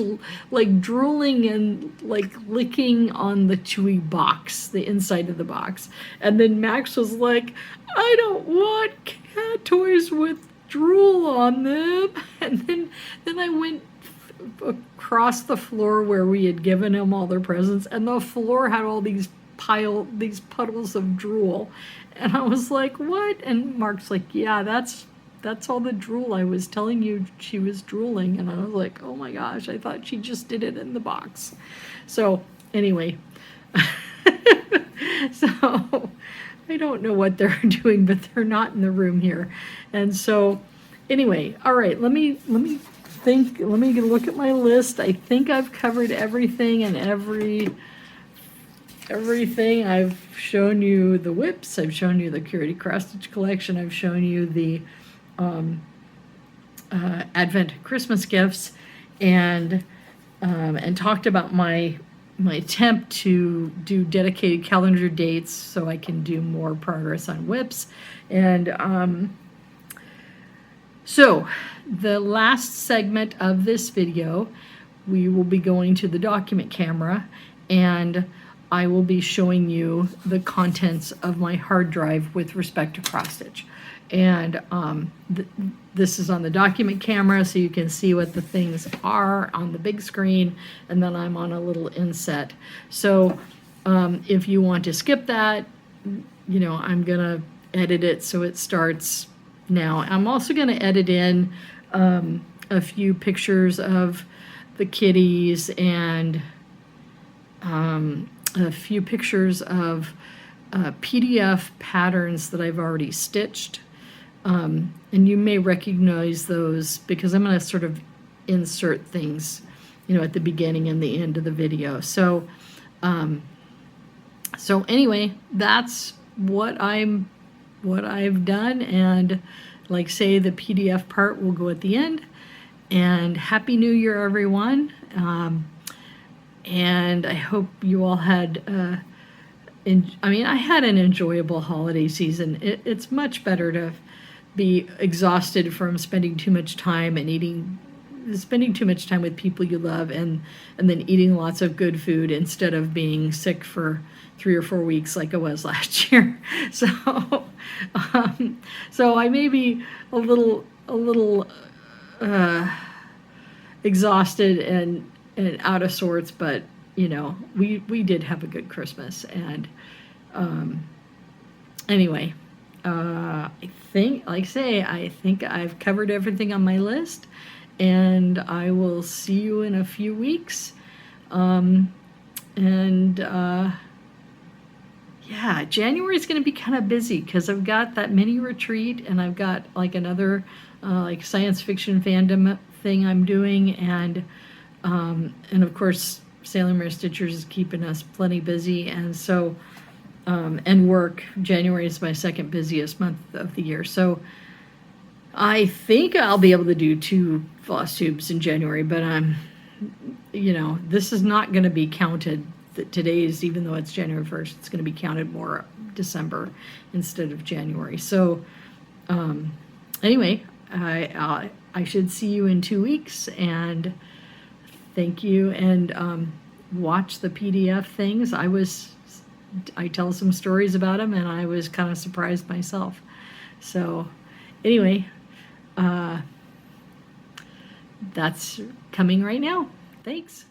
like drooling and like licking on the chewy box, the inside of the box, and then Max was like, I don't want cat toys with drool on them, and then I went across the floor where we had given him all their presents, and the floor had all these puddles of drool, and I was like, what? And Mark's like, yeah, that's all the drool. I was telling you she was drooling. And I was like, oh my gosh, I thought she just did it in the box. So anyway, so I don't know what they're doing, but they're not in the room here. And so anyway, all right, let me look at my list. I think I've covered everything, and everything. I've shown you the whips, I've shown you the curated cross stitch collection, I've shown you the Advent Christmas gifts, and talked about my attempt to do dedicated calendar dates so I can do more progress on whips. And so the last segment of this video, we will be going to the document camera, and I will be showing you the contents of my hard drive with respect to cross stitch. And this is on the document camera, so you can see what the things are on the big screen, and then I'm on a little inset. So if you want to skip that, I'm gonna edit it so it starts now. I'm also gonna edit in a few pictures of the kitties, and a few pictures of PDF patterns that I've already stitched. And you may recognize those because I'm going to sort of insert things, at the beginning and the end of the video. So, anyway, that's what I've done, and like say the PDF part will go at the end. And Happy New Year, everyone. And I hope you all had I mean, I had an enjoyable holiday season. It's much better to be exhausted from spending too much time and spending too much time with people you love, and then eating lots of good food instead of being sick for 3 or 4 weeks like I was last year. So, um, so I may be a little exhausted and out of sorts, but we did have a good Christmas. And anyway, I think, like I say, I think I've covered everything on my list, and I will see you in a few weeks. And yeah, January is going to be kind of busy because I've got that mini retreat, and I've got like another like science fiction fandom thing I'm doing, and of course Salem Area Stitchers is keeping us plenty busy, and so and work. January is my second busiest month of the year, so I think I'll be able to do 2 floss tubes in January, but this is not going to be counted. Today's, even though it's January 1st, it's going to be counted more December instead of January. So anyway, I should see you in 2 weeks, and thank you, and watch the PDF things. I tell some stories about them, and I was kind of surprised myself. So anyway, that's coming right now. Thanks.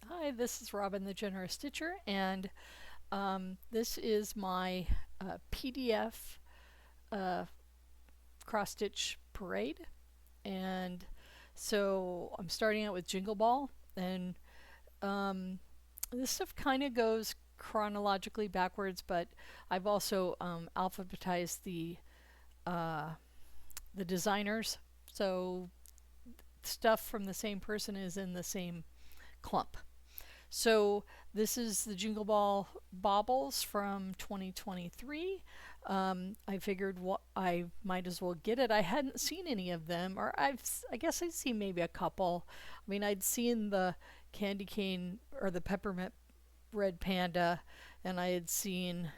Hi, this is Robin the Generous Stitcher, and this is my PDF uh, cross stitch parade. And so I'm starting out with Jingle Ball, and this stuff kind of goes chronologically backwards, but I've also alphabetized the designers, so stuff from the same person is in the same clump. So this is the Jingle Ball Baubles from 2023. I figured I might as well get it. I hadn't seen any of them, or I guess I'd seen maybe a couple. I mean, I'd seen the candy cane or the peppermint red panda, and I had seen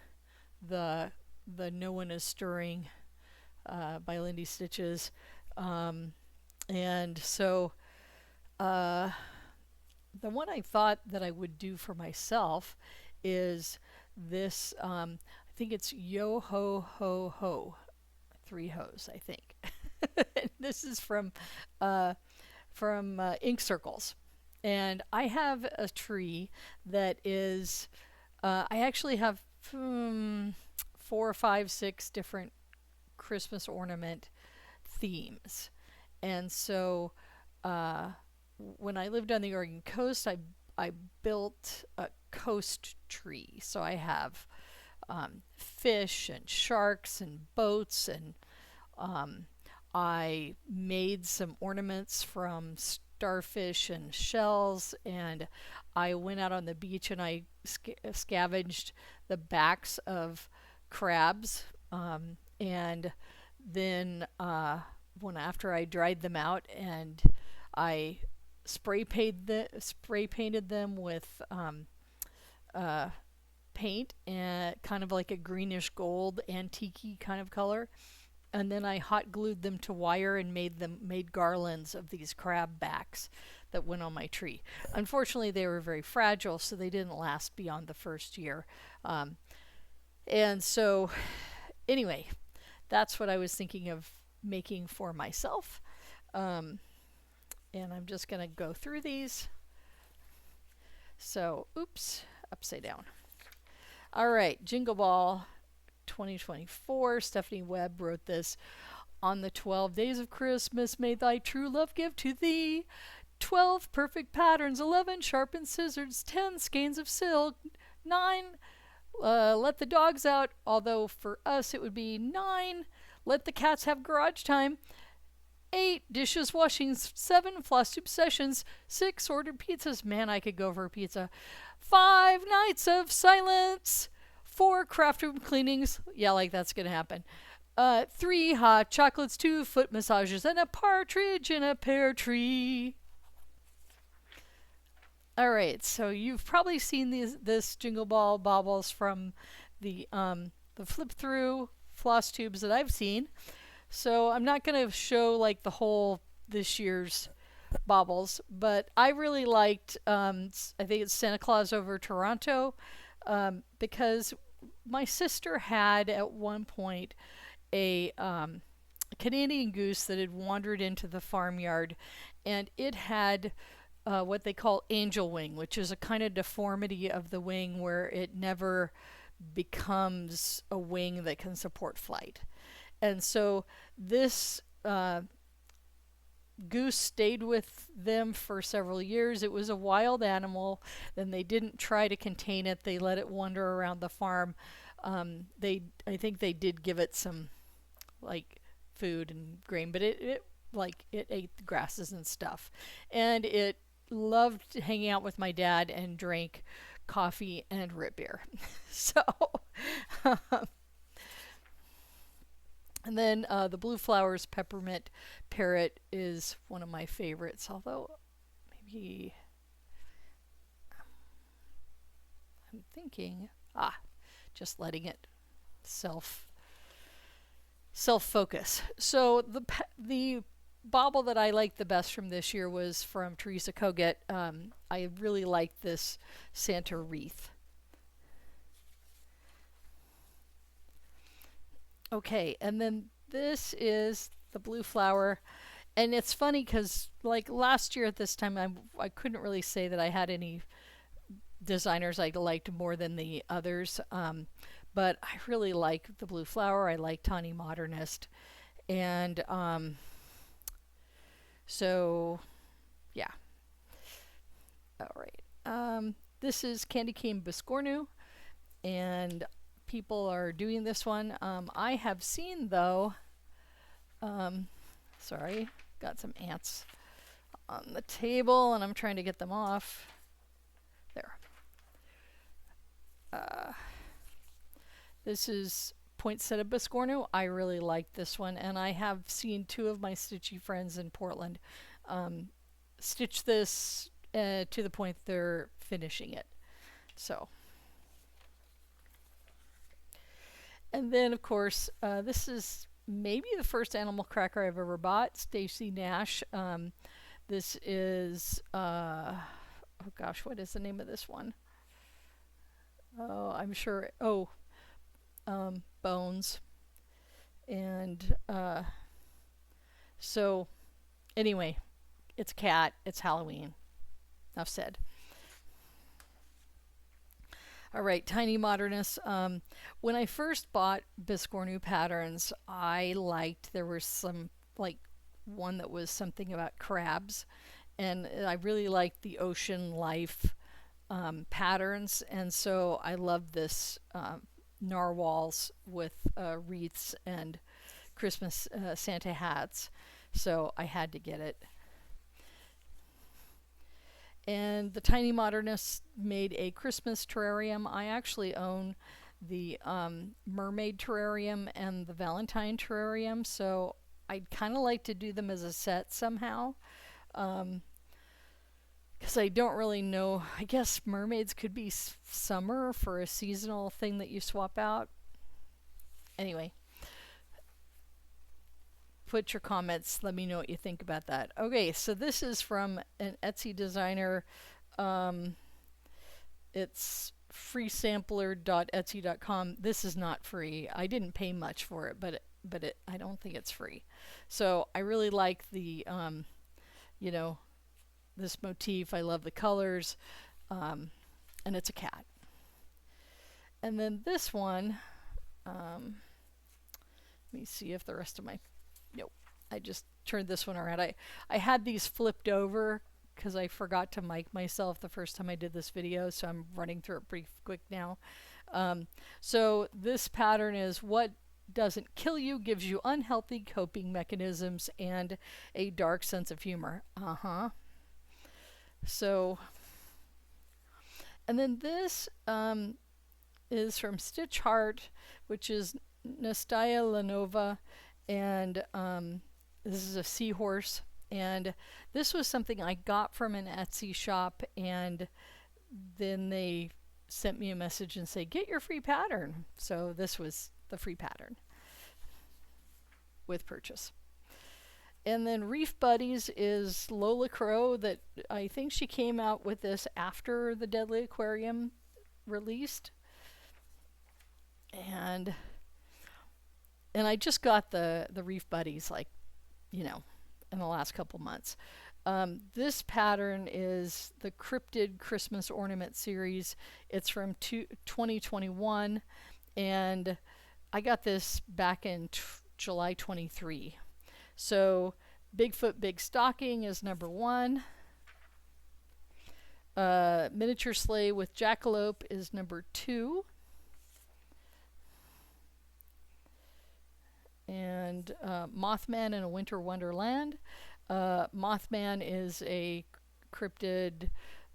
the No One Is Stirring by Lindy Stitches, and so uh, the one I thought that I would do for myself is this. I think it's Yo Ho Ho Ho, 3 hoes, I think. This is from Ink Circles, and I have a tree that is. I actually have 4, 5, 6 different Christmas ornament themes, and so when I lived on the Oregon coast, I built a coast tree. So I have fish and sharks and boats, and I made some ornaments from starfish and shells, and I went out on the beach and I scavenged the backs of crabs, and then when after I dried them out, and I spray painted them with paint, and kind of like a greenish gold antique kind of color, and then I hot glued them to wire and made garlands of these crab backs that went on my tree. Unfortunately, they were very fragile, so they didn't last beyond the first year. And so, anyway, that's what I was thinking of making for myself. And I'm just going to go through these. So, oops, upside down. All right, Jingle Ball 2024. Stephanie Webb wrote this. On the 12 days of Christmas, may thy true love give to thee 12 perfect patterns, 11 sharpened scissors, 10 skeins of silk, 9 Let the dogs out, although for us it would be 9. Let the cats have garage time. 8 dishes washing. 7 Flosstube sessions. 6 ordered pizzas. Man, I could go for a pizza. 5 nights of silence. 4 craft room cleanings. Yeah, like that's gonna happen. 3 hot chocolates. 2 foot massages, and a partridge in a pear tree. All right, so you've probably seen this Jingle Ball baubles from the flip through floss tubes that I've seen. So I'm not going to show like the whole this year's baubles, but I really liked. I think it's Santa Claus over Toronto, because my sister had at one point a Canadian goose that had wandered into the farmyard, and it had what they call angel wing, which is a kind of deformity of the wing where it never becomes a wing that can support flight. And so this goose stayed with them for several years. It was a wild animal. Then they didn't try to contain it. They let it wander around the farm. I think they did give it some like food and grain, but it ate the grasses and stuff, and it loved hanging out with my dad and drank coffee and root beer. So, and then the Blue Flowers Peppermint Parrot is one of my favorites, although maybe I'm thinking, just letting it self focus. So the bauble that I liked the best from this year was from Teresa Koget. I really liked this Santa wreath. Okay, and then this is the blue flower. And it's funny because, like last year at this time, I couldn't really say that I had any designers I liked more than the others. But I really like the blue flower. I like Tawny Modernist. And so, yeah. All right. This is Candy Cane Biscornu, and people are doing this one. I have seen, though, sorry, got some ants on the table, and I'm trying to get them off. There. This is Poinsettia Biscornu. I really like this one, and I have seen 2 of my stitchy friends in Portland stitch this to the point they're finishing it. So, and then of course this is maybe the first animal cracker I've ever bought. Stacy Nash. This is oh gosh, what is the name of this one? Oh, I'm sure. Oh, Bones. And so anyway, it's a cat. It's Halloween. Enough said. All right, Tiny Modernist. When I first bought Biscornu patterns, I liked there was some like one that was something about crabs, and I really liked the ocean life patterns, and so I love this narwhals with wreaths and Christmas Santa hats, so I had to get it. And the Tiny Modernists made a Christmas terrarium. I actually own the mermaid terrarium and the Valentine terrarium, so I'd kind of like to do them as a set somehow. Because I don't really know. I guess mermaids could be summer for a seasonal thing that you swap out. Anyway, put your comments. Let me know what you think about that. Okay, so this is from an Etsy designer. It's freesampler.etsy.com. This is not free. I didn't pay much for it, but I don't think it's free. So I really like the, you know, this motif. I love the colors, and it's a cat. And then this one, let me see if the rest of my, nope, I just turned this one around. I had these flipped over because I forgot to mic myself the first time I did this video, so I'm running through it pretty quick now. So this pattern is what doesn't kill you, gives you unhealthy coping mechanisms and a dark sense of humor. So, and then this is from Stitch Heart, which is Nastya Lanova, and this is a seahorse. And this was something I got from an Etsy shop, and then they sent me a message and say, get your free pattern. So this was the free pattern with purchase. And then Reef Buddies is Lola Crow, that I think she came out with this after the Deadly Aquarium released. And I just got the Reef Buddies, like, you know, in the last couple months. This pattern is the Cryptid Christmas Ornament series. It's from 2021, and I got this back in July 23. So Bigfoot Big Stocking is number 1. Miniature Sleigh with Jackalope is number 2. And Mothman in a Winter Wonderland. Mothman is a cryptid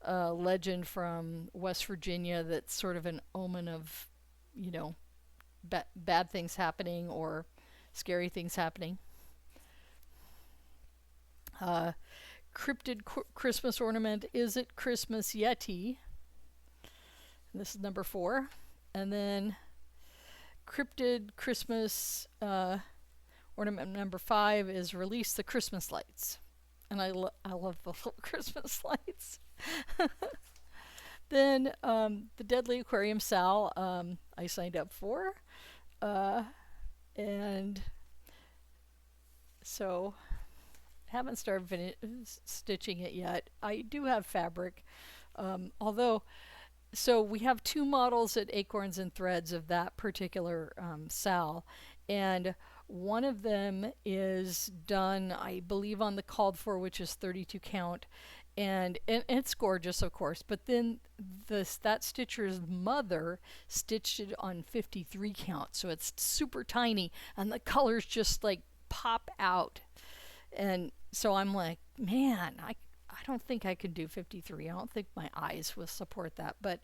legend from West Virginia that's sort of an omen of, you know, bad things happening or scary things happening. Cryptid Christmas Ornament, Is It Christmas Yeti? And this is number 4. And then Cryptid Christmas Ornament number 5 is Release the Christmas Lights. And I love the little Christmas lights. Then the Deadly Aquarium Sal, I signed up for. And so haven't started stitching it yet. I do have fabric, although, so we have 2 models at Acorns and Threads of that particular Sal, and one of them is done, I believe, on the called for, which is 32 count, and it's gorgeous, of course, but then that stitcher's mother stitched it on 53 count, so it's super tiny, and the colors just like pop out. And so I'm like, man, I don't think I could do 53. I don't think my eyes will support that, but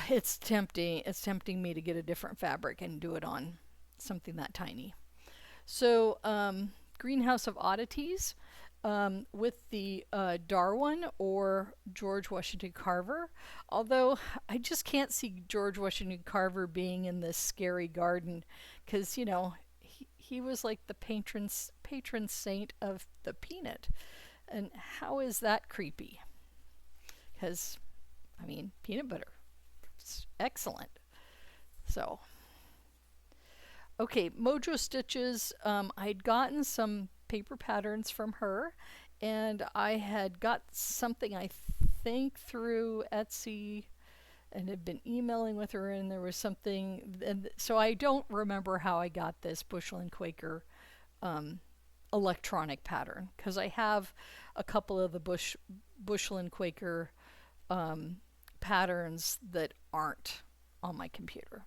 it's tempting. It's tempting me to get a different fabric and do it on something that tiny. So Greenhouse of Oddities with the Darwin or George Washington Carver. Although I just can't see George Washington Carver being in this scary garden, because, you know, he was like the patron saint of the peanut. And how is that creepy? Because, I mean, peanut butter, it's excellent. So, okay, Mojo Stitches. I'd gotten some paper patterns from her, and I had got something, I think, through Etsy, and had been emailing with her, and there was something, and so I don't remember how I got this Bushel and Quaker electronic pattern, because I have a couple of the Bushel and Quaker patterns that aren't on my computer.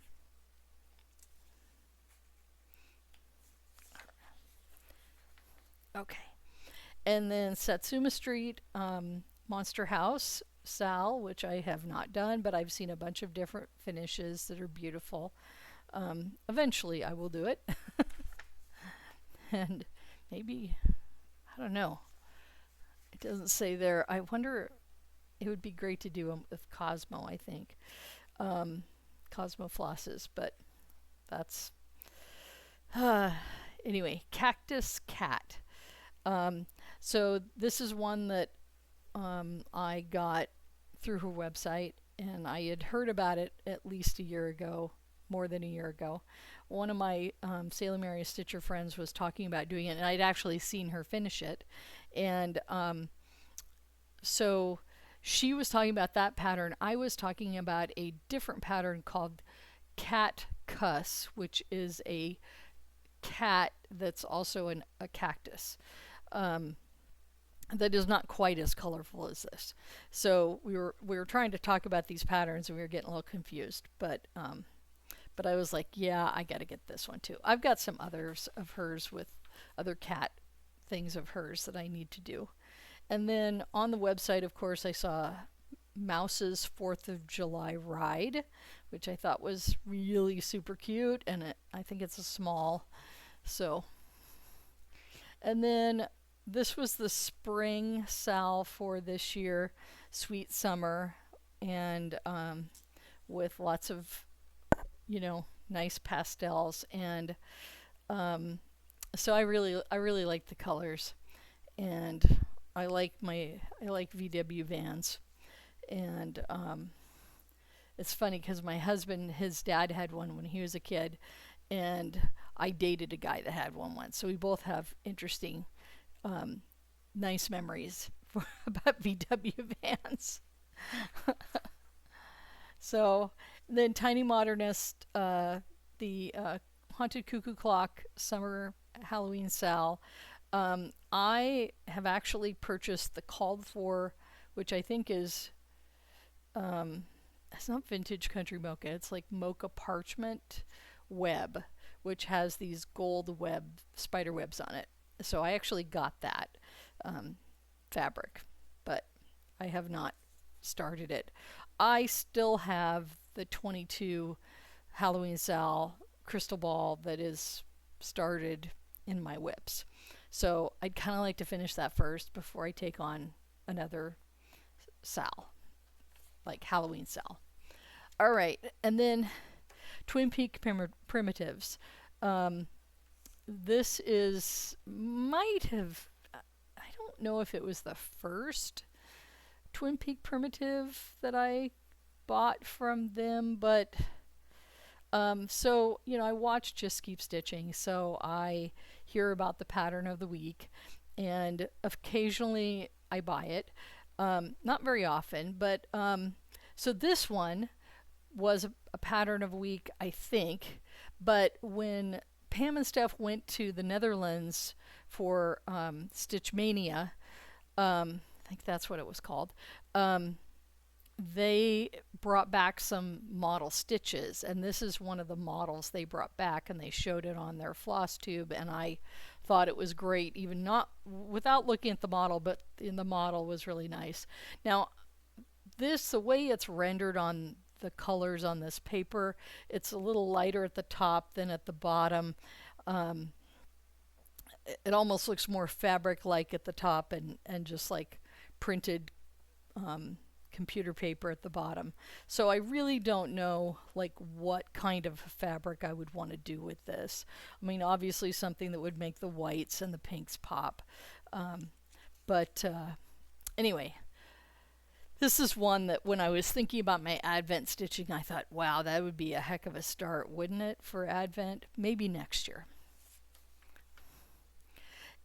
Okay, and then Satsuma Street Monster House Sal, which I have not done, but I've seen a bunch of different finishes that are beautiful. Eventually I will do it. And maybe, I don't know, it doesn't say there. I wonder, it would be great to do them with Cosmo, I think. Cosmo flosses, but that's anyway. Cactus Cat. So this is one that I got through her website, and I had heard about it at least a year ago, more than a year ago. One of my Salem Area Stitcher friends was talking about doing it, and I'd actually seen her finish it. And so she was talking about that pattern. I was talking about a different pattern called Cat Cuss, which is a cat that's also a cactus. that is not quite as colorful as this. So we were trying to talk about these patterns and we were getting a little confused, but I was like, yeah, I got to get this one too. I've got some others of hers with other cat things of hers that I need to do. And then on the website, of course, I saw Mouse's 4th of July ride, which I thought was really super cute, and I think it's a small. So, and then this was the spring sal for this year, Sweet Summer, and with lots of, nice pastels, and so I really like the colors, and I like VW Vans, and it's funny because my husband, his dad had one when he was a kid, and I dated a guy that had one once, so we both have interesting, nice memories about VW Vans. So then Tiny Modernist, the Haunted Cuckoo Clock Summer Halloween Sal. I have actually purchased the called for, which I think is, it's not vintage country mocha. It's like mocha parchment web, which has these gold spider webs on it. So I actually got that fabric, but I have not started it. I still have the 22 Halloween Sal crystal ball that is started in my whips. So I'd kind of like to finish that first before I take on another Sal, like Halloween Sal. All right, and then Twin Peak Primitives. This might have, I don't know if it was the first Twin Peak primitive that I bought from them, but so I watch Just Keep Stitching, so I hear about the pattern of the week, and occasionally I buy it. Not very often, but so this one was a pattern of a week, I think. But when Pam and Steph went to the Netherlands for Stitch Mania, I think that's what it was called. They brought back some model stitches, and this is one of the models they brought back, and they showed it on their Flosstube, and I thought it was great, even not without looking at the model, but in the model was really nice. Now, the way it's rendered on the colors on this paper, it's a little lighter at the top than at the bottom. It almost looks more fabric-like at the top and just like printed computer paper at the bottom. So I really don't know like what kind of fabric I would want to do with this. I mean, obviously something that would make the whites and the pinks pop. But anyway, this is one that when I was thinking about my Advent stitching, I thought, wow, that would be a heck of a start, wouldn't it, for Advent? Maybe next year.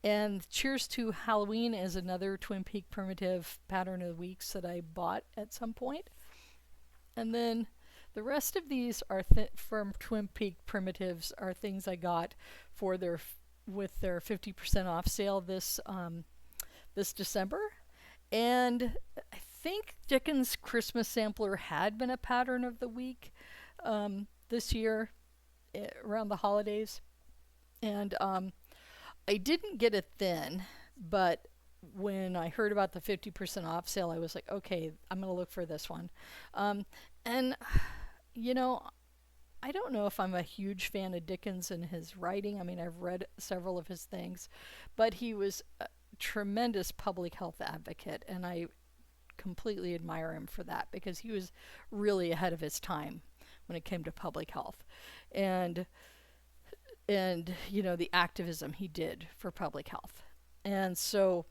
And Cheers to Halloween is another Twin Peak Primitive Pattern of the Weeks that I bought at some point. And then the rest of these are from Twin Peak Primitives are things I got for with their 50% off sale this December. And I think Dickens Christmas Sampler had been a pattern of the week this year around the holidays. And I didn't get it then, but when I heard about the 50% off sale, I was like, okay, I'm going to look for this one. And, I don't know if I'm a huge fan of Dickens and his writing. I mean, I've read several of his things, but he was a tremendous public health advocate, and I completely admire him for that because he was really ahead of his time when it came to public health. And the activism he did for public health. And so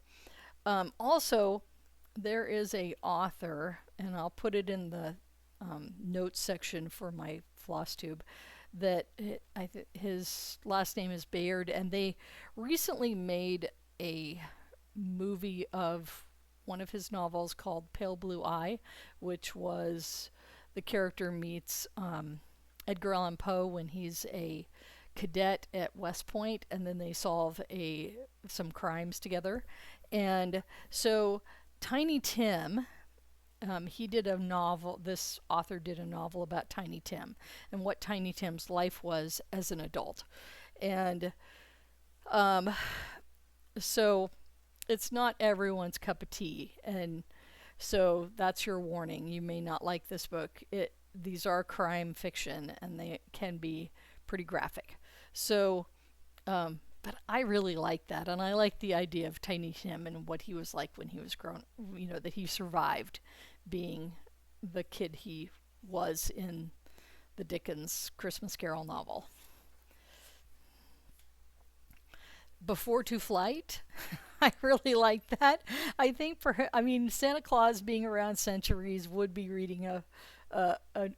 also there is a author, and I'll put it in the notes section for my Flosstube, that his last name is Bayard, and they recently made a movie of one of his novels called Pale Blue Eye, which was the character meets Edgar Allan Poe when he's a cadet at West Point, and then they solve some crimes together. And so Tiny Tim, he did a novel, this author did a novel about Tiny Tim and what Tiny Tim's life was as an adult. And um, so it's not everyone's cup of tea. And so that's your warning. You may not like this book. These are crime fiction and they can be pretty graphic. So, but I really like that. And I like the idea of Tiny Tim and what he was like when he was grown, that he survived being the kid he was in the Dickens Christmas Carol novel. Before to Flight. I really like that. I think Santa Claus being around centuries would be reading a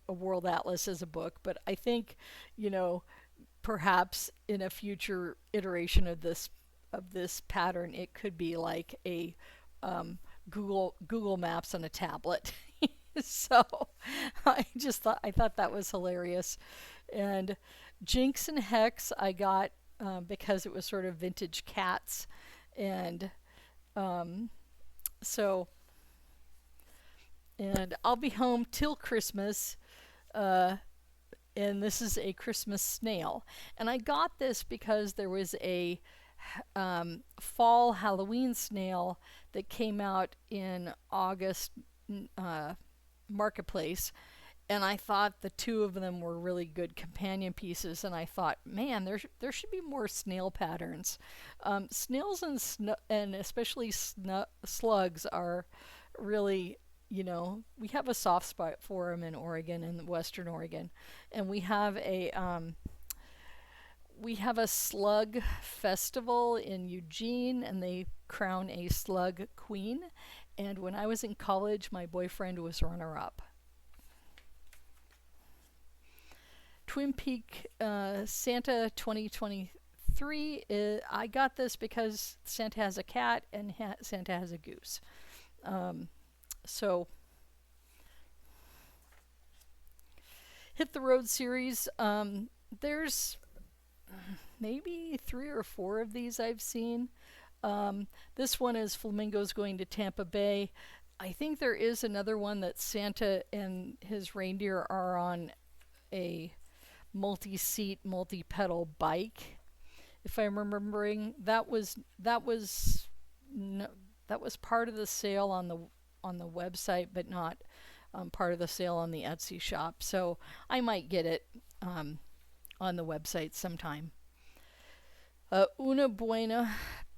world atlas as a book, but I think, you know, perhaps in a future iteration of this pattern, it could be like a Google Maps on a tablet. So I thought that was hilarious, and Jinx and Hex I got because it was sort of vintage cats, and um, so and I'll be home till Christmas. And this is a Christmas snail. And I got this because there was a fall Halloween snail that came out in August marketplace. And I thought the two of them were really good companion pieces. And I thought, man, there should be more snail patterns. Snails and especially slugs are really, we have a soft spot for them in Oregon, in Western Oregon, and we have a slug festival in Eugene, and they crown a slug queen. And when I was in college, my boyfriend was runner-up. Twin Peak Santa 2023. I got this because Santa has a cat and Santa has a goose. So, Hit the Road series. There's maybe 3 or 4 of these I've seen. This one is Flamingos Going to Tampa Bay. I think there is another one that Santa and his reindeer are on a multi-seat, multi-pedal bike. If I'm remembering, that was part of the sale on the website, but not part of the sale on the Etsy shop. So I might get it on the website sometime. Una Buena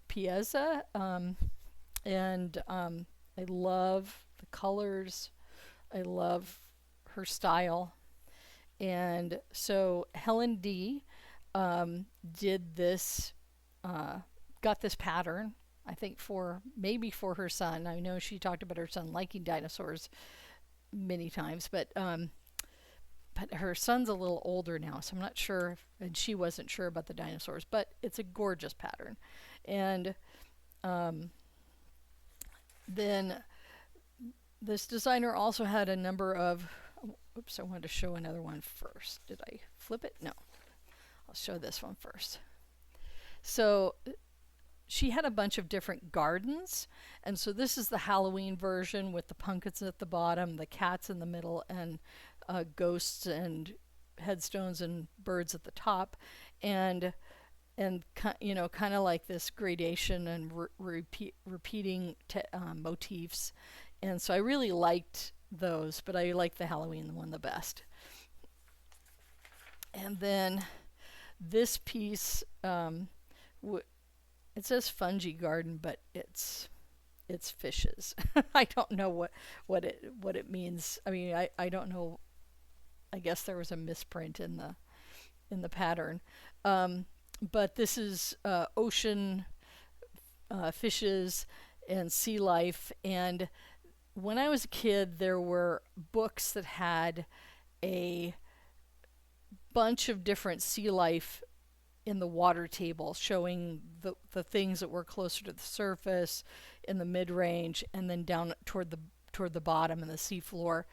Pieza, and I love the colors. I love her style. And so Helen D did this, got this pattern, I think maybe for her son. I know she talked about her son liking dinosaurs many times, but her son's a little older now, so I'm not sure, and she wasn't sure about the dinosaurs, but it's a gorgeous pattern. And then this designer also had a number of, oops, I wanted to show another one first. Did I flip it? No. I'll show this one first. So she had a bunch of different gardens, and so this is the Halloween version with the pumpkins at the bottom, the cats in the middle, and ghosts and headstones and birds at the top, and kind of like this gradation and repeating motifs. And so I really liked those, but I like the Halloween one the best. And then this piece, it says fungi garden, but it's fishes. I don't know what it means. I mean, I don't know. I guess there was a misprint in the pattern. But this is ocean fishes and sea life. And when I was a kid, there were books that had a bunch of different sea life in the water table, showing the things that were closer to the surface, in the mid-range, and then down toward the bottom and the seafloor.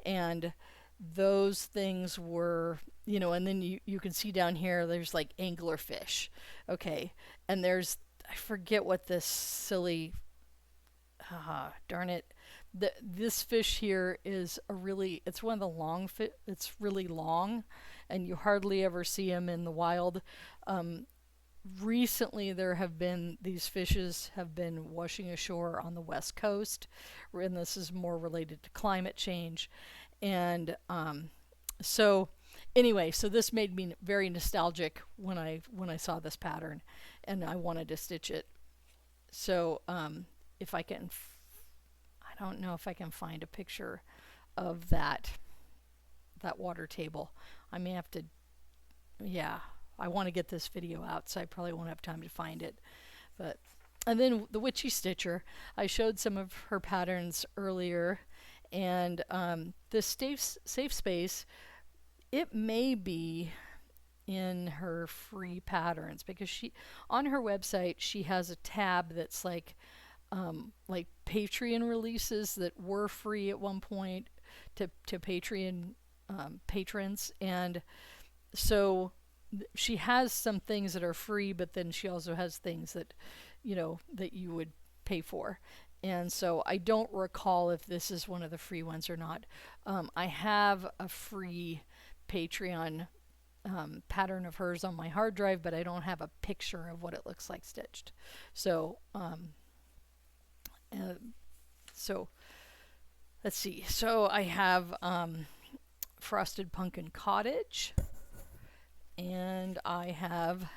And those things were, and then you can see down here, there's like anglerfish. Okay. And I forget what this silly darn it. This fish here is it's one of the long it's really long, and you hardly ever see them in the wild. Recently these fishes have been washing ashore on the west coast, and this is more related to climate change. And so anyway, so this made me very nostalgic when I saw this pattern, and I wanted to stitch it. So if I can I don't know if I can find a picture of that water table. I may have to, yeah, I want to get this video out, so I probably won't have time to find it. But and then the Witchy Stitcher, I showed some of her patterns earlier, and this safe space, it may be in her free patterns, because on her website she has a tab that's like Patreon releases that were free at one point to Patreon patrons, and so she has some things that are free, but then she also has things that that you would pay for. And so I don't recall if this is one of the free ones or not. I have a free Patreon pattern of hers on my hard drive, but I don't have a picture of what it looks like stitched. So so let's see. So I have Frosted Pumpkin Cottage, and I have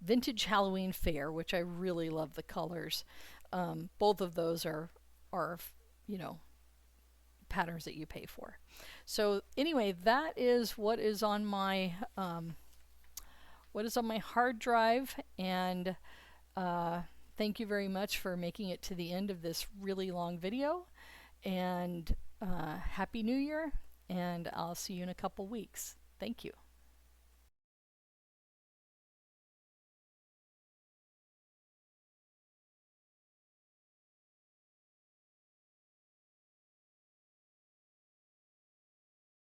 Vintage Halloween Fair, which I really love the colors. Both of those are patterns that you pay for. So anyway, that is what is on my hard drive, and thank you very much for making it to the end of this really long video, and Happy New Year, and I'll see you in a couple weeks. Thank you.